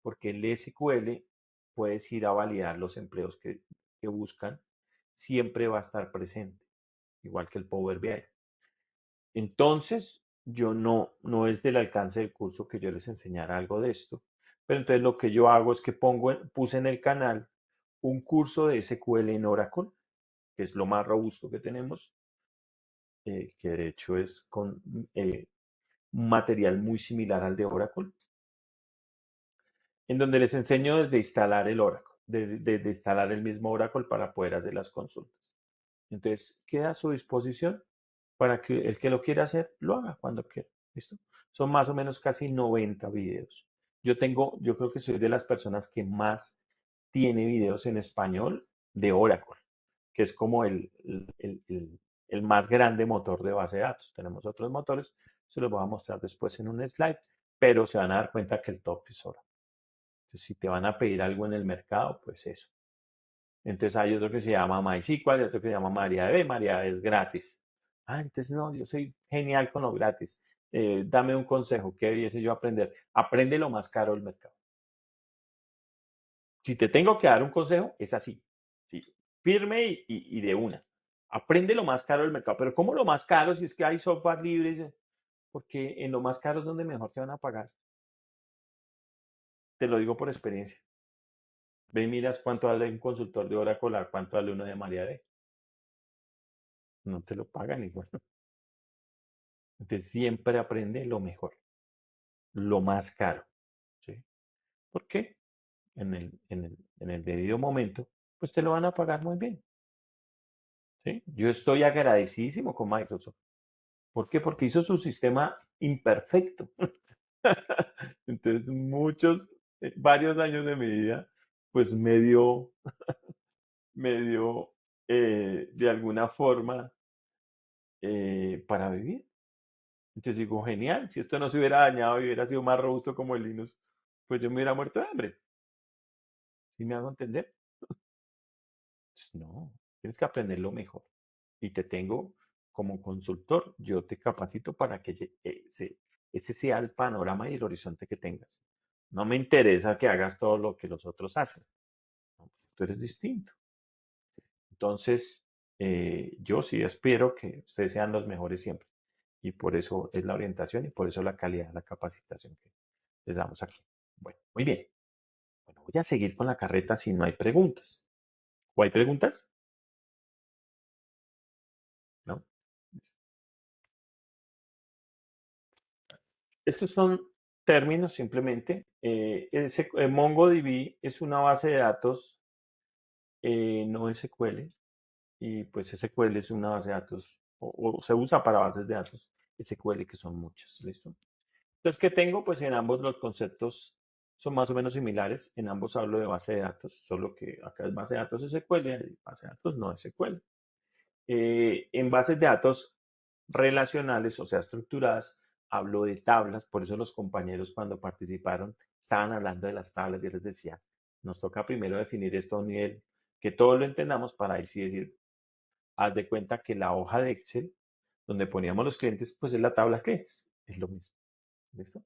porque el SQL puedes ir a validar los empleos que buscan, siempre va a estar presente, igual que el Power BI. Entonces, yo no es del alcance del curso que yo les enseñara algo de esto, pero entonces lo que yo hago es que puse en el canal un curso de SQL en Oracle, que es lo más robusto que tenemos, que de hecho es con un material muy similar al de Oracle, en donde les enseño desde instalar el Oracle, desde instalar el mismo Oracle para poder hacer las consultas. Entonces, queda a su disposición para que el que lo quiera hacer, lo haga cuando quiera. ¿Listo? Son más o menos casi 90 videos. Yo creo que soy de las personas que más tiene videos en español de Oracle, que es como el más grande motor de base de datos. Tenemos otros motores, se los voy a mostrar después en un slide, pero se van a dar cuenta que el top es Oracle. Entonces, si te van a pedir algo en el mercado, pues eso. Entonces hay otro que se llama MySQL y otro que se llama MariaDB. MariaDB es gratis. Ah, entonces no, yo soy genial con lo gratis. Dame un consejo, ¿qué debiese yo aprender? Aprende lo más caro del mercado. Si te tengo que dar un consejo, es así. Sí, firme y de una. Aprende lo más caro del mercado. Pero ¿cómo lo más caro si es que hay software libre? Porque en lo más caro es donde mejor te van a pagar. Te lo digo por experiencia. Ve y miras cuánto vale un consultor de Oracle, a cuánto vale uno de MariaDB. No te lo pagan igual. Entonces siempre aprende lo mejor, lo más caro. ¿Sí? ¿Por qué? En el debido momento, pues te lo van a pagar muy bien. ¿Sí? Yo estoy agradecidísimo con Microsoft. ¿Por qué? Porque hizo su sistema imperfecto. Entonces varios años de mi vida, pues me dio de alguna forma para vivir. Entonces digo, genial, si esto no se hubiera dañado y hubiera sido más robusto como el Linux, pues yo me hubiera muerto de hambre. ¿Sí me hago entender? Pues no, tienes que aprender lo mejor. Y te tengo como consultor, yo te capacito para que ese sea el panorama y el horizonte que tengas. No me interesa que hagas todo lo que los otros hacen. ¿No? Tú eres distinto. Entonces, yo sí espero que ustedes sean los mejores siempre. Y por eso es la orientación y por eso la calidad de la capacitación que les damos aquí. Bueno, muy bien. Bueno, voy a seguir con la carreta si no hay preguntas. ¿O hay preguntas? ¿No? Estos son términos simplemente. MongoDB es una base de datos no SQL. Y pues SQL es una base de datos, o se usa para bases de datos SQL, que son muchas. ¿Listo? Entonces, ¿qué tengo? Pues en ambos los conceptos son más o menos similares. En ambos hablo de base de datos, solo que acá es base de datos SQL y base de datos no SQL. En bases de datos relacionales, o sea, estructuradas, hablo de tablas, por eso los compañeros cuando participaron estaban hablando de las tablas. Yo les decía, nos toca primero definir esto a un nivel que todos lo entendamos para ahí sí decir, haz de cuenta que la hoja de Excel donde poníamos los clientes, pues es la tabla clientes, es lo mismo. ¿Listo?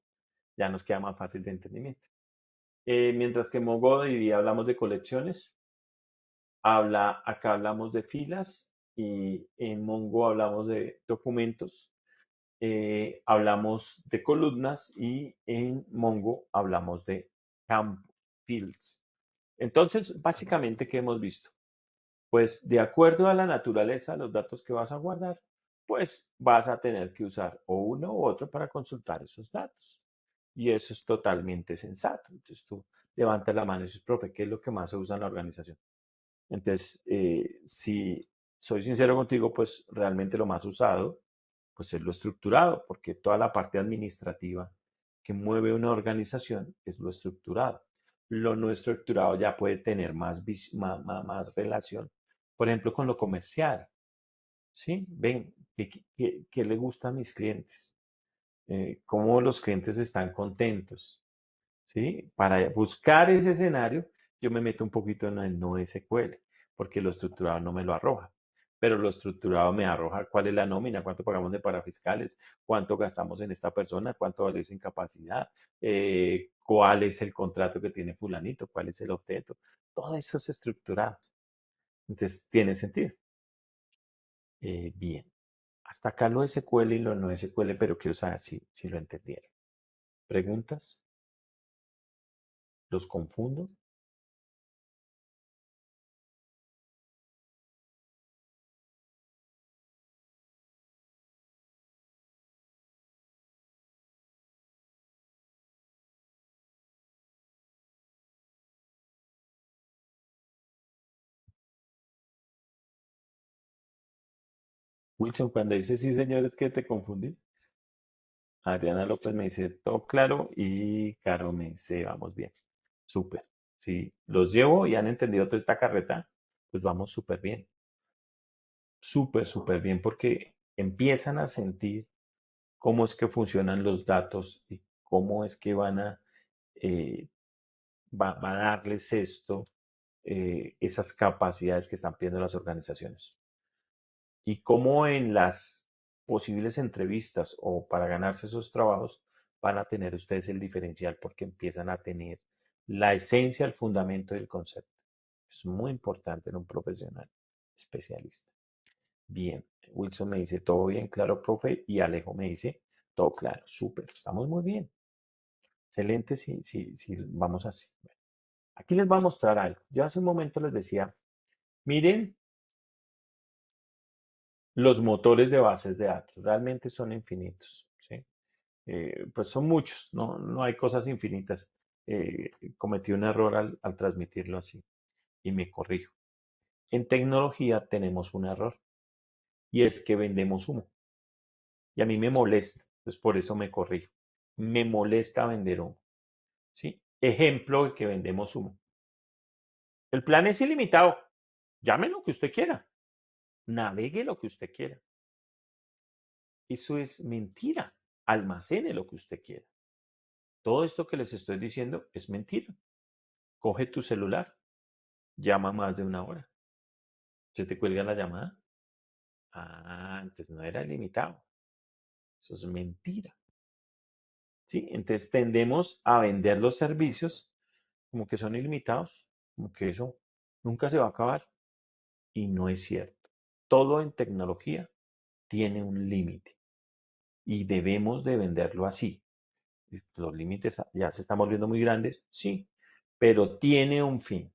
Ya nos queda más fácil de entendimiento. Mientras que en MongoDB hablamos de colecciones, acá hablamos de filas y en Mongo hablamos de documentos, hablamos de columnas y en Mongo hablamos de campo, fields. Entonces, básicamente, ¿qué hemos visto? Pues de acuerdo a la naturaleza de los datos que vas a guardar, pues vas a tener que usar o uno u otro para consultar esos datos. Y eso es totalmente sensato. Entonces tú levantas la mano y dices, profe, ¿qué es lo que más se usa en la organización? Entonces, si soy sincero contigo, pues realmente lo más usado, pues es lo estructurado, porque toda la parte administrativa que mueve una organización es lo estructurado. Lo no estructurado ya puede tener más relación, por ejemplo, con lo comercial. ¿Sí? Ven, ¿qué le gusta a mis clientes? ¿Cómo los clientes están contentos? ¿Sí? Para buscar ese escenario, yo me meto un poquito en el no SQL, porque lo estructurado no me lo arroja. Pero lo estructurado me arroja cuál es la nómina, cuánto pagamos de parafiscales, cuánto gastamos en esta persona, cuánto vale su incapacidad, cuál es el contrato que tiene fulanito, cuál es el objeto. Todo eso es estructurado. Entonces, tiene sentido. Bien. Hasta acá lo SQL y lo no SQL, pero quiero saber si lo entendieron. ¿Preguntas? ¿Los confundo? Wilson, cuando dice sí, señores, que te confundí. Adriana López me dice todo claro y Caro me dice vamos bien. Súper. Si los llevo y han entendido toda esta carreta, pues vamos súper bien. Súper, súper bien porque empiezan a sentir cómo es que funcionan los datos y cómo es que eh, va a darles esto, esas capacidades que están pidiendo las organizaciones. Y cómo en las posibles entrevistas o para ganarse esos trabajos van a tener ustedes el diferencial porque empiezan a tener la esencia, el fundamento del concepto. Es muy importante en un profesional especialista. Bien, Wilson me dice todo bien, claro, profe, y Alejo me dice todo claro, súper, estamos muy bien. Excelente si vamos así. Bueno, aquí les voy a mostrar algo. Yo hace un momento les decía, miren los motores de bases de datos, realmente son infinitos, ¿sí? Pues son muchos, no hay cosas infinitas. Cometí un error al transmitirlo así y me corrijo. En tecnología tenemos un error y es que vendemos humo. Y a mí me molesta, pues por eso me corrijo. Me molesta vender humo, ¿sí? Ejemplo de que vendemos humo. El plan es ilimitado. Llame lo que usted quiera. Navegue lo que usted quiera. Eso es mentira. Almacene lo que usted quiera. Todo esto que les estoy diciendo es mentira. Coge tu celular, llama más de una hora. ¿Se te cuelga la llamada? Ah, entonces no era ilimitado. Eso es mentira. ¿Sí? Entonces tendemos a vender los servicios como que son ilimitados, como que eso nunca se va a acabar. Y no es cierto. Todo en tecnología tiene un límite y debemos de venderlo así. Los límites ya se están volviendo muy grandes, sí, pero tiene un fin,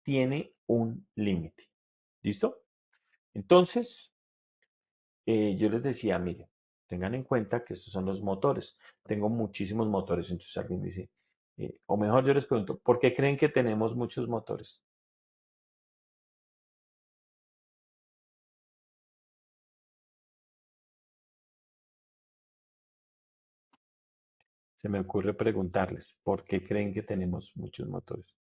tiene un límite. ¿Listo? Entonces, yo les decía, miren, tengan en cuenta que estos son los motores. Tengo muchísimos motores, entonces alguien dice, o mejor yo les pregunto, ¿por qué creen que tenemos muchos motores? Se me ocurre preguntarles, ¿por qué creen que tenemos muchos motores?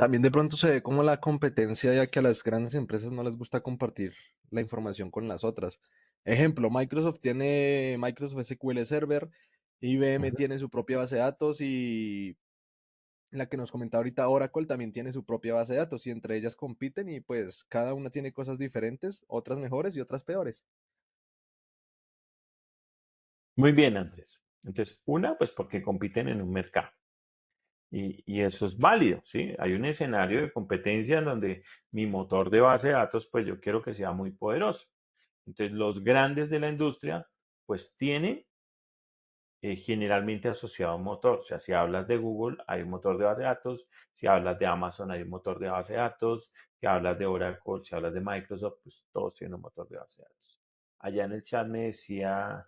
También de pronto se ve como la competencia, ya que a las grandes empresas no les gusta compartir la información con las otras. Ejemplo, Microsoft tiene Microsoft SQL Server, IBM Ujú. tiene su propia base de datos y la que nos comentaba ahorita Oracle también tiene su propia base de datos y entre ellas compiten y pues cada una tiene cosas diferentes, otras mejores y otras peores. Muy bien, Andrés. Entonces, una, pues porque compiten en un mercado. Y eso es válido, ¿sí? Hay un escenario de competencia en donde mi motor de base de datos, pues yo quiero que sea muy poderoso. Entonces, los grandes de la industria, pues tienen generalmente asociado a un motor. O sea, si hablas de Google, hay un motor de base de datos. Si hablas de Amazon, hay un motor de base de datos. Si hablas de Oracle, si hablas de Microsoft, pues todos tienen un motor de base de datos. Allá en el chat me decía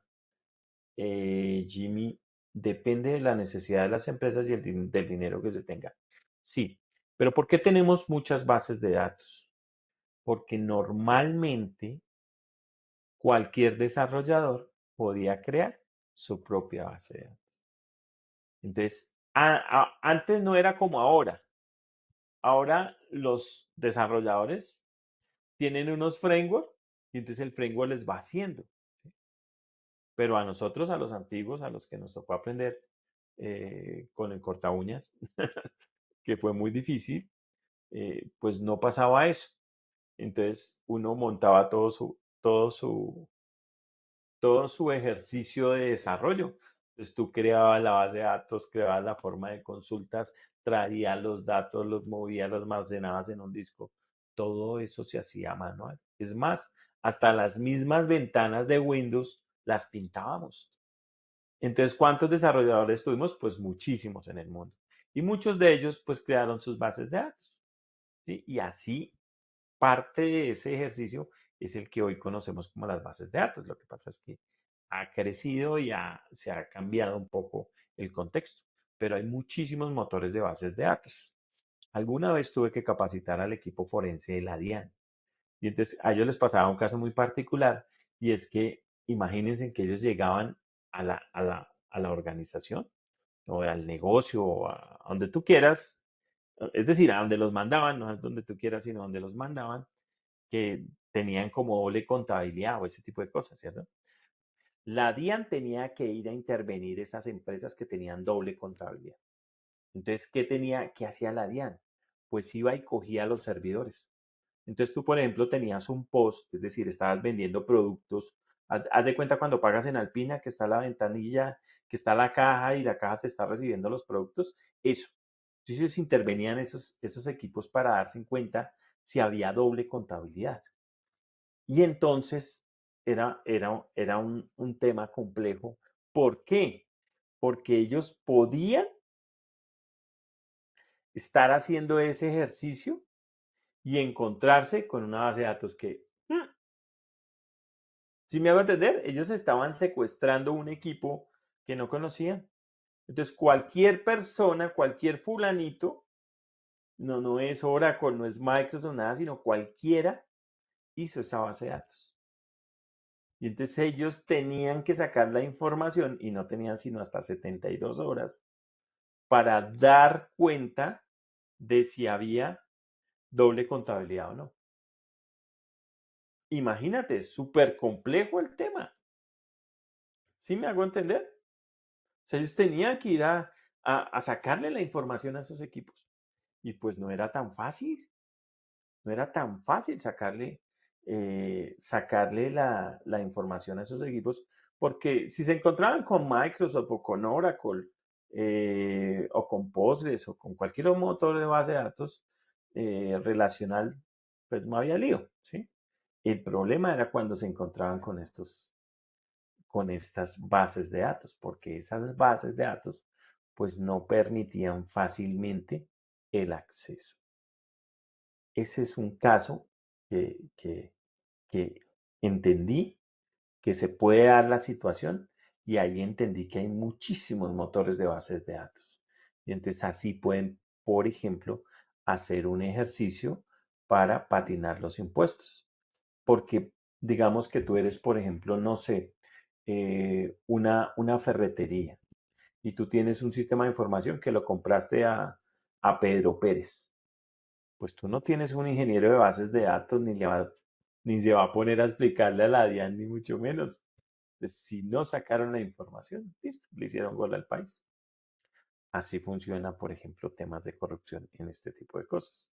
Jimmy, depende de la necesidad de las empresas y del dinero que se tenga. Sí, pero ¿por qué tenemos muchas bases de datos? Porque normalmente cualquier desarrollador podía crear su propia base de datos. Entonces, antes no era como ahora. Ahora los desarrolladores tienen unos frameworks y entonces el framework les va haciendo. Pero a nosotros, a los antiguos, a los que nos tocó aprender con el corta uñas, que fue muy difícil, pues no pasaba eso. Entonces uno montaba todo su ejercicio de desarrollo. Entonces tú creabas la base de datos, creabas la forma de consultas, traías los datos, los movías, los almacenabas en un disco. Todo eso se hacía manual. Es más, hasta las mismas ventanas de Windows las pintábamos. Entonces, ¿cuántos desarrolladores tuvimos? Pues muchísimos en el mundo. Y muchos de ellos pues crearon sus bases de datos. ¿Sí? Y así parte de ese ejercicio es el que hoy conocemos como las bases de datos. Lo que pasa es que ha crecido y se ha cambiado un poco el contexto, pero hay muchísimos motores de bases de datos. Alguna vez tuve que capacitar al equipo forense de la DIAN y entonces a ellos les pasaba un caso muy particular y es que imagínense que ellos llegaban a la organización o al negocio o a donde tú quieras, es decir, a donde los mandaban, no es donde tú quieras, sino donde los mandaban, que tenían como doble contabilidad o ese tipo de cosas, ¿cierto? La DIAN tenía que ir a intervenir esas empresas que tenían doble contabilidad. Entonces, ¿qué hacía la DIAN? Pues iba y cogía los servidores. Entonces tú, por ejemplo, tenías un post, es decir, estabas vendiendo productos. Haz de cuenta cuando pagas en Alpina, que está la ventanilla, que está la caja y la caja te está recibiendo los productos. Eso. Entonces intervenían esos equipos para darse en cuenta si había doble contabilidad. Y entonces era un tema complejo. ¿Por qué? Porque ellos podían estar haciendo ese ejercicio y encontrarse con una base de datos que, ¿sí me hago entender? Ellos estaban secuestrando un equipo que no conocían. Entonces, cualquier persona, cualquier fulanito, no es Oracle, no es Microsoft, nada, sino cualquiera hizo esa base de datos. Y entonces ellos tenían que sacar la información y no tenían sino hasta 72 horas para dar cuenta de si había doble contabilidad o no. Imagínate, es súper complejo el tema. ¿Sí me hago entender? O sea, ellos tenían que ir a sacarle la información a esos equipos. Y pues no era tan fácil. No era tan fácil sacarle la información a esos equipos, porque si se encontraban con Microsoft o con Oracle o con Postgres o con cualquier otro motor de base de datos relacional, pues no había lío, ¿sí? El problema era cuando se encontraban con estas bases de datos, porque esas bases de datos pues no permitían fácilmente el acceso. Ese es un caso que entendí que se puede dar la situación y ahí entendí que hay muchísimos motores de bases de datos. Y entonces así pueden, por ejemplo, hacer un ejercicio para patinar los impuestos. Porque digamos que tú eres, por ejemplo, no sé, una ferretería y tú tienes un sistema de información que lo compraste a Pedro Pérez. Pues tú no tienes un ingeniero de bases de datos ni se va a poner a explicarle a la DIAN, ni mucho menos. Entonces, si no sacaron la información, listo, le hicieron gol al país. Así funciona, por ejemplo, temas de corrupción en este tipo de cosas.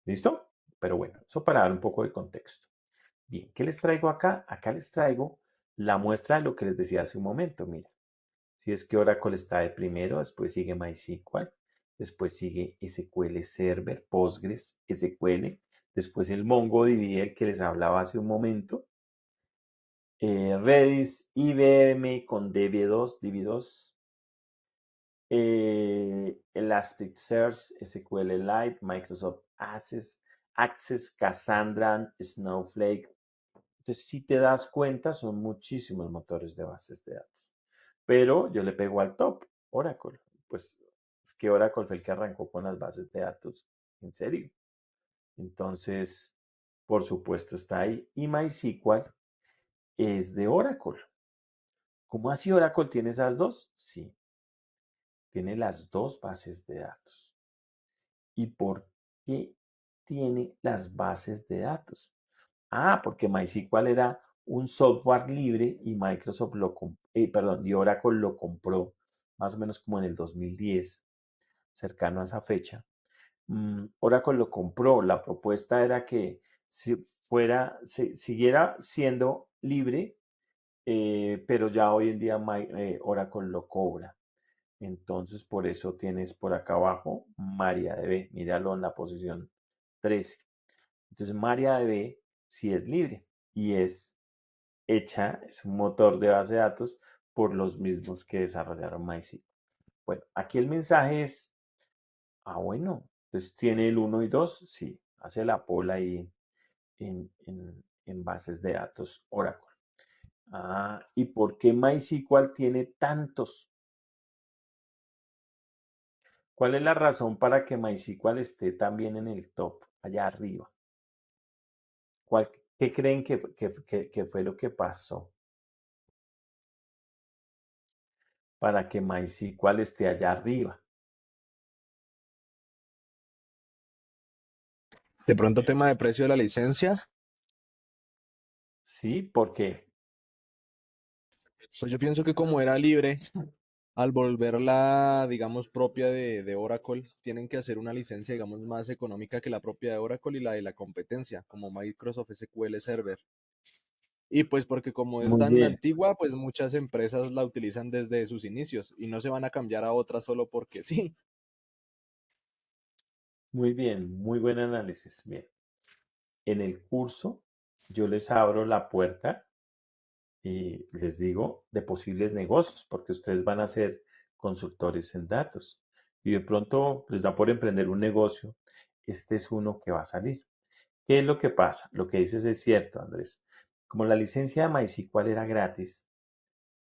¿Listo? Pero bueno, eso para dar un poco de contexto. Bien, ¿qué les traigo acá? Acá les traigo la muestra de lo que les decía hace un momento. Mira, si es que Oracle está de primero, después sigue MySQL, después sigue SQL Server, Postgres, SQL, después el MongoDB, el que les hablaba hace un momento, Redis, IBM con DB2, Elasticsearch, SQLite, Microsoft Access, Cassandra, Snowflake. Entonces, si te das cuenta, son muchísimos motores de bases de datos. Pero yo le pego al top, Oracle. Pues es que Oracle fue el que arrancó con las bases de datos, en serio. Entonces, por supuesto, está ahí. Y MySQL es de Oracle. ¿Cómo así Oracle tiene esas dos? Sí, tiene las dos bases de datos. ¿Y por qué tiene las bases de datos? Ah, porque MySQL era un software libre y Microsoft y Oracle lo compró más o menos como en el 2010, cercano a esa fecha. Oracle lo compró. La propuesta era que siguiera siendo libre, pero ya hoy en día Oracle lo cobra. Entonces, por eso tienes por acá abajo MariaDB. Míralo en la posición 13. Entonces, MariaDB sí es libre y es un motor de base de datos por los mismos que desarrollaron MySQL. Bueno, aquí el mensaje es, bueno, entonces tiene el 1 y 2, sí, hace la pola ahí en bases de datos Oracle. ¿Y por qué MySQL tiene tantos? ¿Cuál es la razón para que MySQL esté también en el top, allá arriba? ¿Qué creen que fue lo que pasó para que MySQL esté allá arriba? De pronto, tema de precio de la licencia. Sí, ¿por qué? Pues yo pienso que como era libre, al volverla, digamos, propia de Oracle, tienen que hacer una licencia, digamos, más económica que la propia de Oracle y la de la competencia, como Microsoft SQL Server. Y pues porque como es Muy tan bien, antigua, pues muchas empresas la utilizan desde sus inicios y no se van a cambiar a otra solo porque sí. muy bien, muy buen análisis. Bien, en el curso yo les abro la puerta y les digo de posibles negocios, porque ustedes van a ser consultores en datos y de pronto les da por emprender un negocio. Este es uno que va a salir. ¿Qué es lo que pasa? Lo que dices es cierto, Andrés. Como la licencia de MySQL era gratis,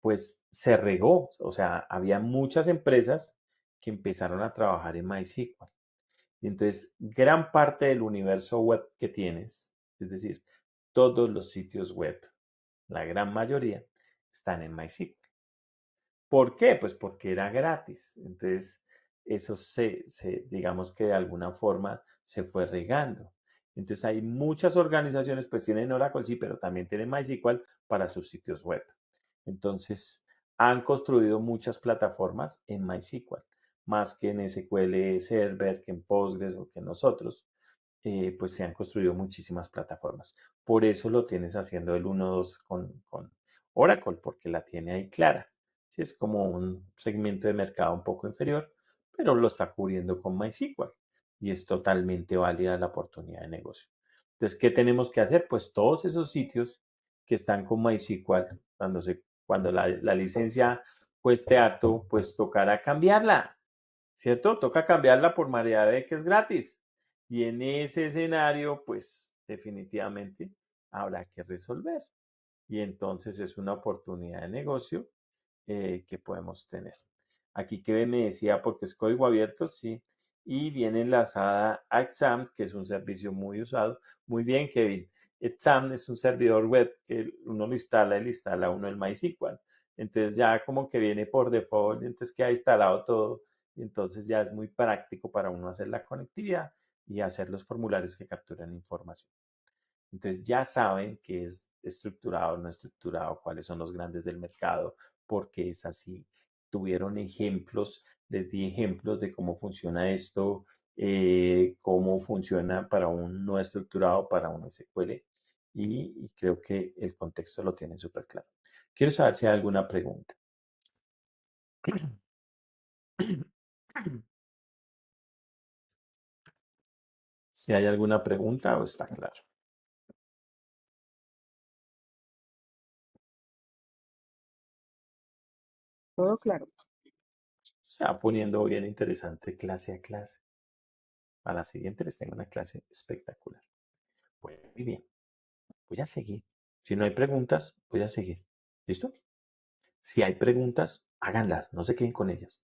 pues se regó. O sea, había muchas empresas que empezaron a trabajar en MySQL. Y entonces, gran parte del universo web que tienes, es decir, todos los sitios web, la gran mayoría, están en MySQL. ¿Por qué? Pues porque era gratis. Entonces, eso digamos que de alguna forma se fue regando. Entonces, hay muchas organizaciones, pues tienen Oracle, sí, pero también tienen MySQL para sus sitios web. Entonces, han construido muchas plataformas en MySQL, más que en SQL Server, que en Postgres o que nosotros. Pues se han construido muchísimas plataformas. Por eso lo tienes haciendo el 1.2 con Oracle, porque la tiene ahí clara. Sí, es como un segmento de mercado un poco inferior, pero lo está cubriendo con MySQL y es totalmente válida la oportunidad de negocio. Entonces, ¿qué tenemos que hacer? Pues todos esos sitios que están con MySQL, cuando la licencia cueste harto, pues tocará cambiarla, ¿cierto? Toca cambiarla por MariaDB, que es gratis. Y en ese escenario, pues definitivamente habrá que resolver. Y entonces es una oportunidad de negocio que podemos tener. Aquí que me decía, porque es código abierto, sí. Y viene enlazada a Exam, que es un servicio muy usado. Muy bien, Kevin. Exam es un servidor web que uno lo instala y le instala uno el MySQL. Entonces ya como que viene por default, entonces queda instalado todo. Y entonces ya es muy práctico para uno hacer la conectividad y hacer los formularios que capturan información. Entonces ya saben qué es estructurado, no estructurado, cuáles son los grandes del mercado, por qué es así. Tuvieron ejemplos, les di ejemplos de cómo funciona esto, cómo funciona para un no estructurado, para un SQL, y creo que el contexto lo tienen súper claro. Quiero saber si hay alguna pregunta. Si hay alguna pregunta o está claro. Todo claro. Se va poniendo bien interesante clase a clase. Para la siguiente les tengo una clase espectacular. Bueno, muy bien. Voy a seguir. Si no hay preguntas, voy a seguir. ¿Listo? Si hay preguntas, háganlas. No se queden con ellas.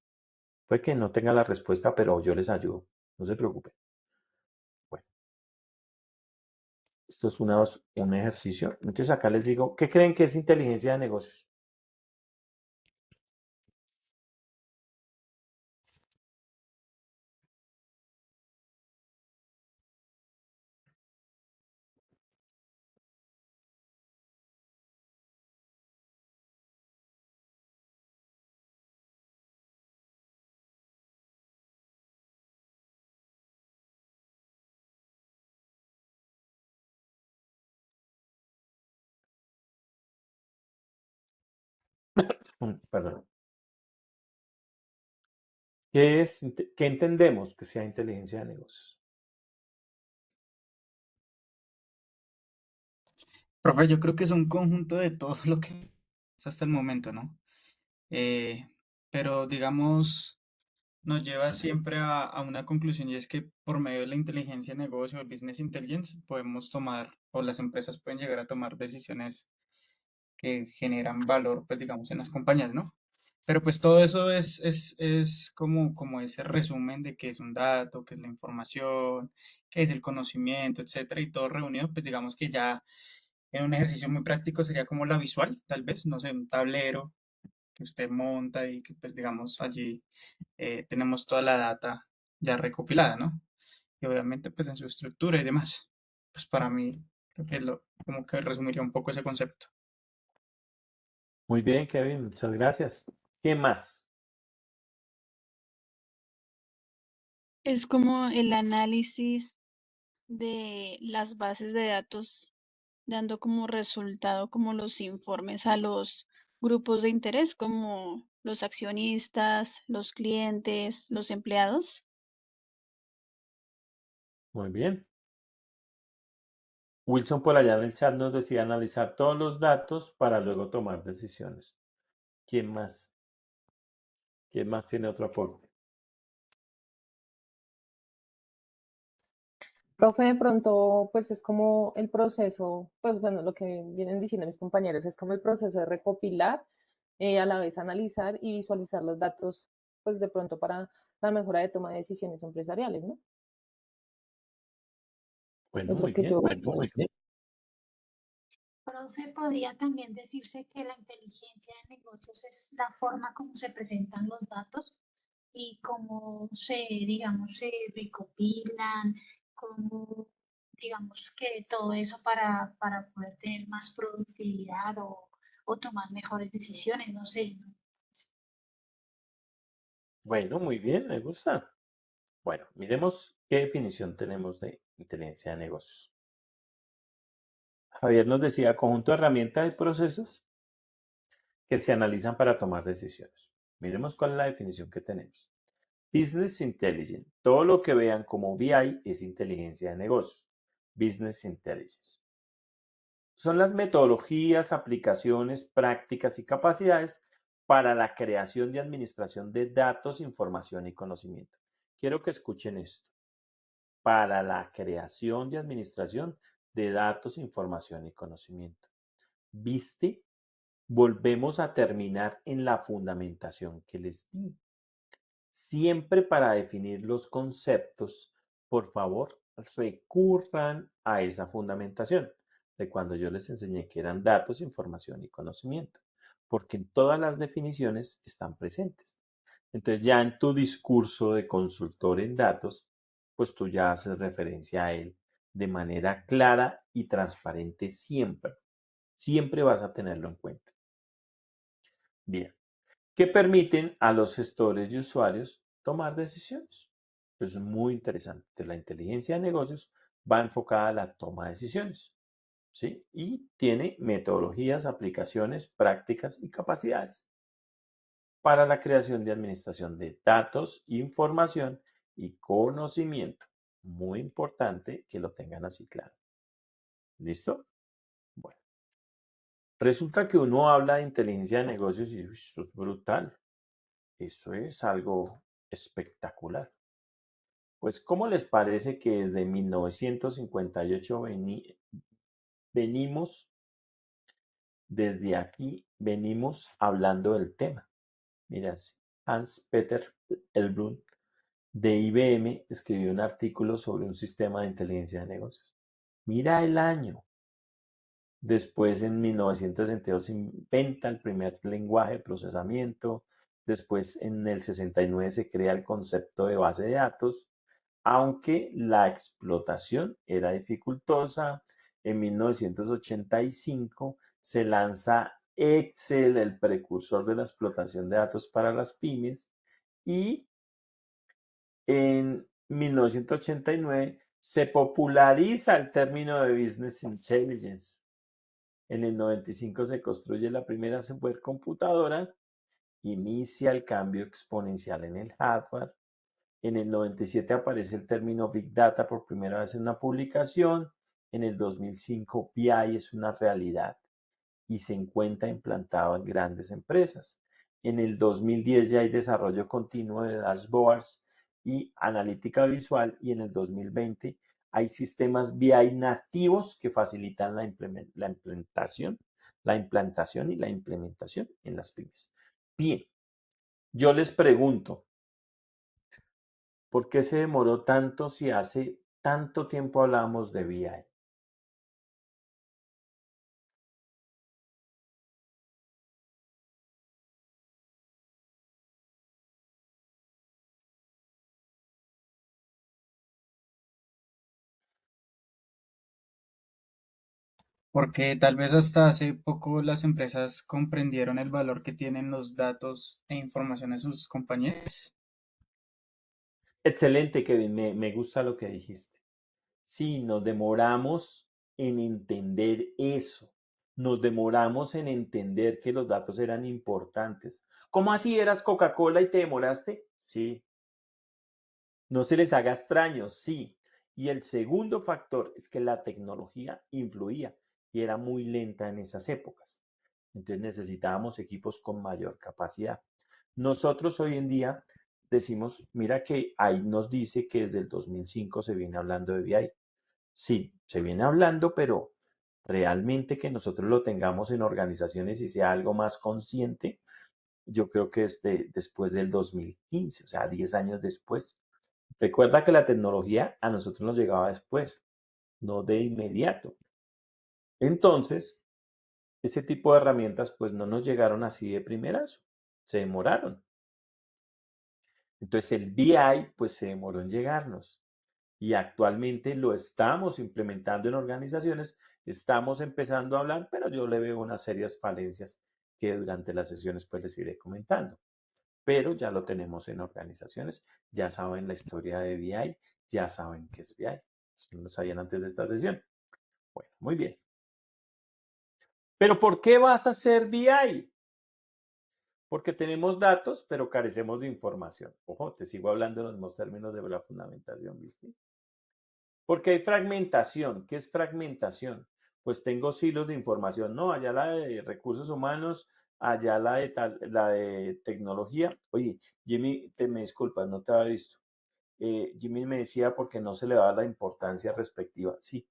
Puede que no tenga la respuesta, pero yo les ayudo. No se preocupen. Bueno, esto es un ejercicio. Entonces acá les digo, ¿qué creen que es inteligencia de negocios? Perdón. ¿Qué entendemos que sea inteligencia de negocios? Profe, yo creo que es un conjunto de todo lo que es hasta el momento, ¿no? Eh, pero digamos, nos lleva siempre a una conclusión y es que por medio de la inteligencia de negocio, el business intelligence, podemos tomar, o las empresas pueden llegar a tomar decisiones que generan valor, pues digamos, en las compañías, ¿no? Pero pues todo eso es como ese resumen de qué es un dato, qué es la información, qué es el conocimiento, etcétera, y todo reunido, pues digamos que ya en un ejercicio muy práctico sería como la visual, tal vez, no sé, un tablero que usted monta y que pues digamos allí tenemos toda la data ya recopilada, ¿no? Y obviamente pues en su estructura y demás. Pues para mí creo que como que resumiría un poco ese concepto. Muy bien, Kevin, muchas gracias. ¿Qué más? Es como el análisis de las bases de datos, dando como resultado como los informes a los grupos de interés, como los accionistas, los clientes, los empleados. Muy bien. Wilson por allá en el chat nos decía analizar todos los datos para luego tomar decisiones. ¿Quién más? ¿Quién más tiene otro aporte? Profe, de pronto, pues es como el proceso, pues bueno, lo que vienen diciendo mis compañeros, es como el proceso de recopilar, a la vez analizar y visualizar los datos, pues de pronto para la mejora de toma de decisiones empresariales, ¿no? Bueno, Es lo muy que bien. yo... Profe, podría también decirse que la inteligencia de negocios es la forma como se presentan los datos y cómo se, digamos, se recopilan, cómo, digamos, que todo eso para poder tener más productividad o tomar mejores decisiones, no sé, ¿no? Bueno, muy bien, me gusta. Bueno, miremos qué definición tenemos de inteligencia de negocios. Javier nos decía conjunto de herramientas y procesos que se analizan para tomar decisiones. Miremos cuál es la definición que tenemos. Business Intelligence. Todo lo que vean como BI es inteligencia de negocios. Business Intelligence. Son las metodologías, aplicaciones, prácticas y capacidades para la creación y administración de datos, información y conocimiento. Quiero que escuchen esto. Para la creación y administración de datos, información y conocimiento. ¿Viste? Volvemos a terminar en la fundamentación que les di. Siempre para definir los conceptos, por favor, recurran a esa fundamentación de cuando yo les enseñé que eran datos, información y conocimiento, porque en todas las definiciones están presentes. Entonces ya en tu discurso de consultor en datos, pues tú ya haces referencia a él de manera clara y transparente siempre. Siempre vas a tenerlo en cuenta. Bien. Que permiten a los gestores y usuarios tomar decisiones. Es muy interesante. La inteligencia de negocios va enfocada a la toma de decisiones, ¿sí? Y tiene metodologías, aplicaciones, prácticas y capacidades para la creación de administración de datos, información y conocimiento. Muy importante que lo tengan así claro. ¿Listo? Bueno. Resulta que uno habla de inteligencia de negocios y eso es brutal. Eso es algo espectacular. Pues, ¿cómo les parece que desde 1958 desde aquí venimos hablando del tema? Mira, Hans-Peter Elbrun de IBM escribió un artículo sobre un sistema de inteligencia de negocios. Mira el año. Después, en 1962, se inventa el primer lenguaje de procesamiento. Después, en el 69, se crea el concepto de base de datos, aunque la explotación era dificultosa. En 1985 se lanza Excel, el precursor de la explotación de datos para las pymes, y en 1989 se populariza el término de Business Intelligence. En el 95 se construye la primera supercomputadora, inicia el cambio exponencial en el hardware. En el 97 aparece el término Big Data por primera vez en una publicación. En el 2005 BI es una realidad y se encuentra implantado en grandes empresas. En el 2010 ya hay desarrollo continuo de dashboards y analítica visual, y en el 2020 hay sistemas BI nativos que facilitan la implantación y la implementación en las pymes. Bien, yo les pregunto, ¿por qué se demoró tanto si hace tanto tiempo hablábamos de BI? Porque tal vez hasta hace poco las empresas comprendieron el valor que tienen los datos e información de sus compañeros. Excelente, Kevin, me gusta lo que dijiste. Sí, nos demoramos en entender eso. Nos demoramos en entender que los datos eran importantes. ¿Cómo así eras Coca-Cola y te demoraste? Sí. No se les haga extraño, sí. Y el segundo factor es que la tecnología influía y era muy lenta en esas épocas. Entonces necesitábamos equipos con mayor capacidad. Nosotros hoy en día decimos, mira que ahí nos dice que desde el 2005 se viene hablando de BI. Sí, se viene hablando, pero realmente que nosotros lo tengamos en organizaciones y sea algo más consciente, yo creo que es después del 2015, o sea, 10 años después. Recuerda que la tecnología a nosotros nos llegaba después, no de inmediato. Entonces, ese tipo de herramientas pues no nos llegaron así de primerazo, se demoraron. Entonces el BI pues se demoró en llegarnos y actualmente lo estamos implementando en organizaciones, estamos empezando a hablar, pero yo le veo unas serias falencias que durante las sesiones pues les iré comentando. Pero ya lo tenemos en organizaciones, ya saben la historia de BI, ya saben qué es BI. Eso no lo sabían antes de esta sesión. Bueno, muy bien. Pero ¿por qué vas a hacer BI? Porque tenemos datos, pero carecemos de información. Ojo, te sigo hablando en los mismos términos de la fundamentación, ¿viste? Porque hay fragmentación. ¿Qué es fragmentación? Pues tengo silos de información, ¿no? Allá la de recursos humanos, allá la de tecnología. Oye, Jimmy, me disculpas, no te había visto. Jimmy me decía porque no se le da la importancia respectiva. Sí,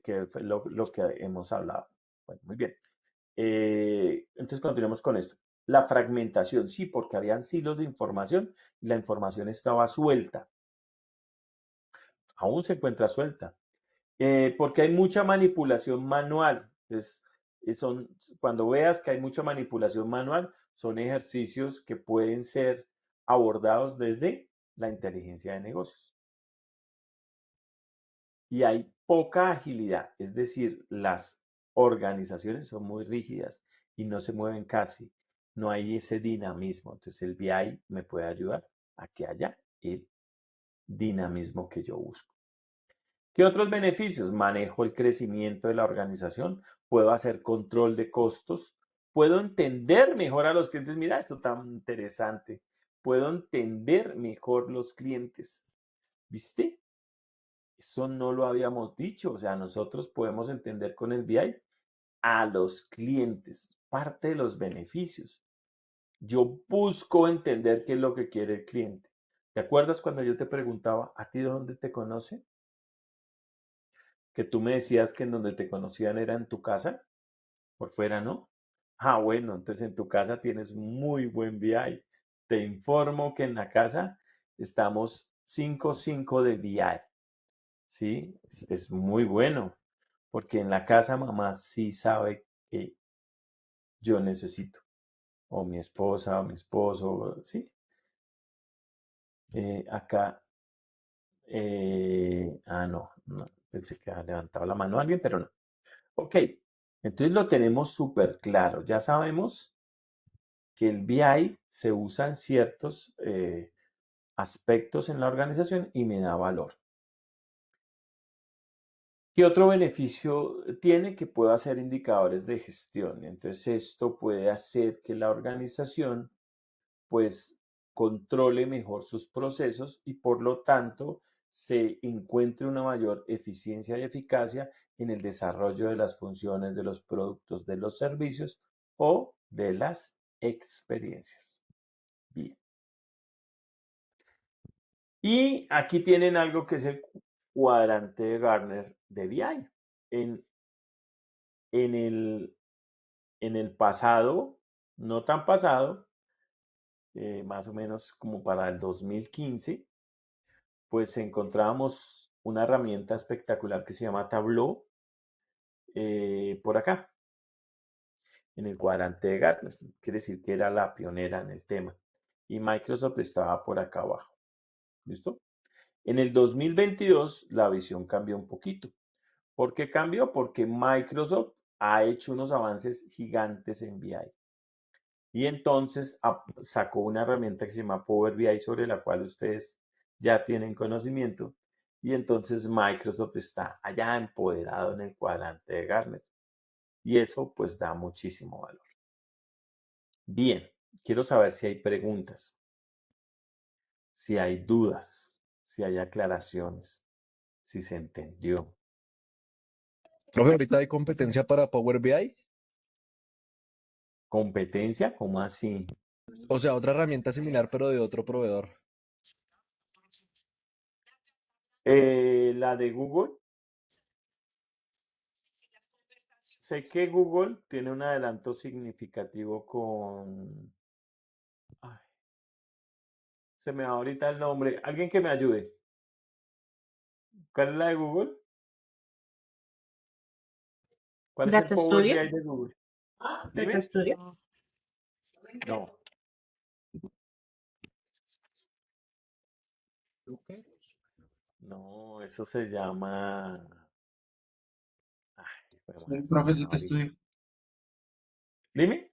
que fue lo que hemos hablado. Bueno, muy bien. Entonces continuemos con esto. La fragmentación, sí, porque habían silos de información y la información estaba suelta. Aún se encuentra suelta. Porque hay mucha manipulación manual. Entonces, cuando veas que hay mucha manipulación manual, son ejercicios que pueden ser abordados desde la inteligencia de negocios. y hay poca agilidad, es decir, las organizaciones son muy rígidas y no se mueven casi, no hay ese dinamismo. Entonces el BI me puede ayudar a que haya el dinamismo que yo busco. ¿Qué otros beneficios? Manejo el crecimiento de la organización, puedo hacer control de costos, puedo entender mejor a los clientes. Mira, esto tan interesante. Puedo entender mejor los clientes. ¿Viste? Eso no lo habíamos dicho. O sea, nosotros podemos entender con el BI a los clientes, parte de los beneficios. Yo busco entender qué es lo que quiere el cliente. ¿Te acuerdas cuando yo te preguntaba, ¿a ti de dónde te conoce? Que tú me decías que en donde te conocían era en tu casa, por fuera, ¿no? Ah, bueno, entonces en tu casa tienes muy buen BI. Te informo que en la casa estamos 5-5 de BI, ¿sí? Es muy bueno, porque en la casa mamá sí sabe que yo necesito, o mi esposa, o mi esposo, ¿sí? Acá, no, pensé que había levantado la mano alguien, pero no. Ok, entonces lo tenemos súper claro. Ya sabemos que el BI se usa en ciertos aspectos en la organización y me da valor. ¿Qué otro beneficio tiene? Que puedo hacer indicadores de gestión. Entonces esto puede hacer que la organización pues controle mejor sus procesos y por lo tanto se encuentre una mayor eficiencia y eficacia en el desarrollo de las funciones, de los productos, de los servicios o de las experiencias. Bien. Y aquí tienen algo que es el cuadrante de Gartner de BI. En, en el pasado, no tan pasado, más o menos como para el 2015, pues encontrábamos una herramienta espectacular que se llama Tableau por acá, en el cuadrante de Gartner. Quiere decir que era la pionera en el tema. Y Microsoft estaba por acá abajo. ¿Listo? En el 2022 la visión cambió un poquito. ¿Por qué cambió? Porque Microsoft ha hecho unos avances gigantes en BI. Y entonces sacó una herramienta que se llama Power BI sobre la cual ustedes ya tienen conocimiento. Y entonces Microsoft está allá empoderado en el cuadrante de Gartner. Y eso pues da muchísimo valor. Bien, quiero saber si hay preguntas, si hay dudas, si hay aclaraciones, si se entendió. Profe, ahorita hay competencia para Power BI. ¿Competencia? ¿Cómo así? O sea, otra herramienta similar, pero de otro proveedor. La de Google. Sé que Google tiene un adelanto significativo con... Ay, se me va ahorita el nombre. ¿Alguien que me ayude? ¿Cuál es la de Google? ¿Cuál es el Data Power Studio. BI de Google? Data Dime. Studio. No. No, eso se llama... Ay, Sí, se profe, me va Data ahorita. Studio. Dime.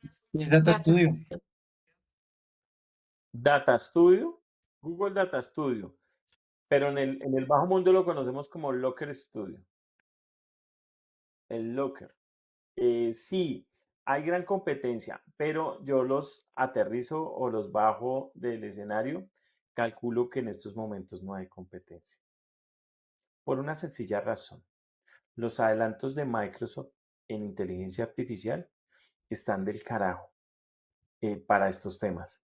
Sí, Data Studio. Data Studio. Google Data Studio. Pero en el bajo mundo lo conocemos como Locker Studio. El Locker. Sí, hay gran competencia, pero yo los aterrizo o los bajo del escenario. Calculo que en estos momentos no hay competencia. Por una sencilla razón. Los adelantos de Microsoft en inteligencia artificial están del carajo para estos temas.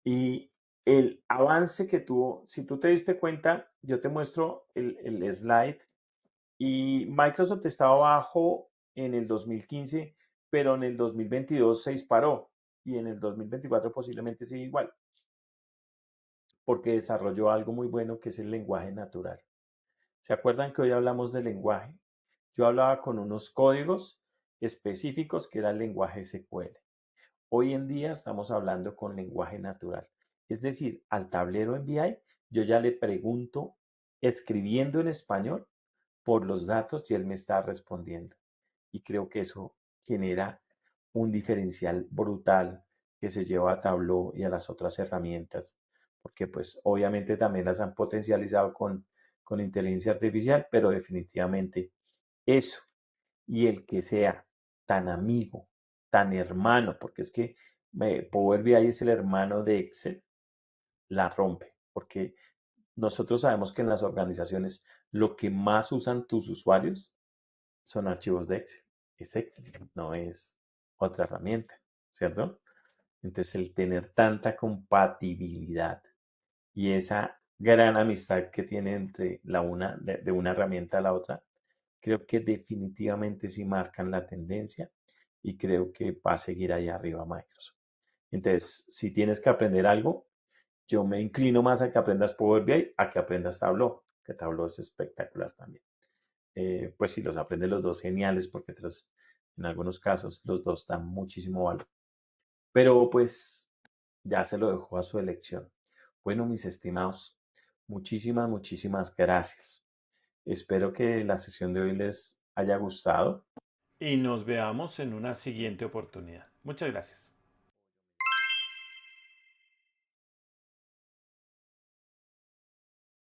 Y el avance que tuvo, si tú te diste cuenta, yo te muestro el slide y Microsoft estaba abajo en el 2015, pero en el 2022 se disparó y en el 2024 posiblemente siga igual, porque desarrolló algo muy bueno que es el lenguaje natural. ¿Se acuerdan que hoy hablamos de lenguaje? Yo hablaba con unos códigos específicos que era el lenguaje SQL. Hoy en día estamos hablando con lenguaje natural. Es decir, al tablero en BI, yo ya le pregunto escribiendo en español por los datos y él me está respondiendo. Y creo que eso genera un diferencial brutal que se lleva a Tableau y a las otras herramientas, porque pues obviamente también las han potencializado con inteligencia artificial, pero definitivamente eso y el que sea tan amigo, tan hermano, porque es que Power BI es el hermano de Excel, la rompe, porque nosotros sabemos que en las organizaciones lo que más usan tus usuarios son archivos de Excel. Es Excel, no es otra herramienta, ¿cierto? Entonces, el tener tanta compatibilidad y esa gran amistad que tiene entre de una herramienta a la otra, creo que definitivamente sí marcan la tendencia y creo que va a seguir ahí arriba Microsoft. Entonces, si tienes que aprender algo, yo me inclino más a que aprendas Power BI a que aprendas Tableau, que Tableau es espectacular también. Pues si los aprendes los dos, geniales, porque en algunos casos los dos dan muchísimo valor. Pero pues ya se lo dejo a su elección. Bueno, mis estimados, muchísimas gracias. Espero que la sesión de hoy les haya gustado y nos veamos en una siguiente oportunidad. Muchas gracias.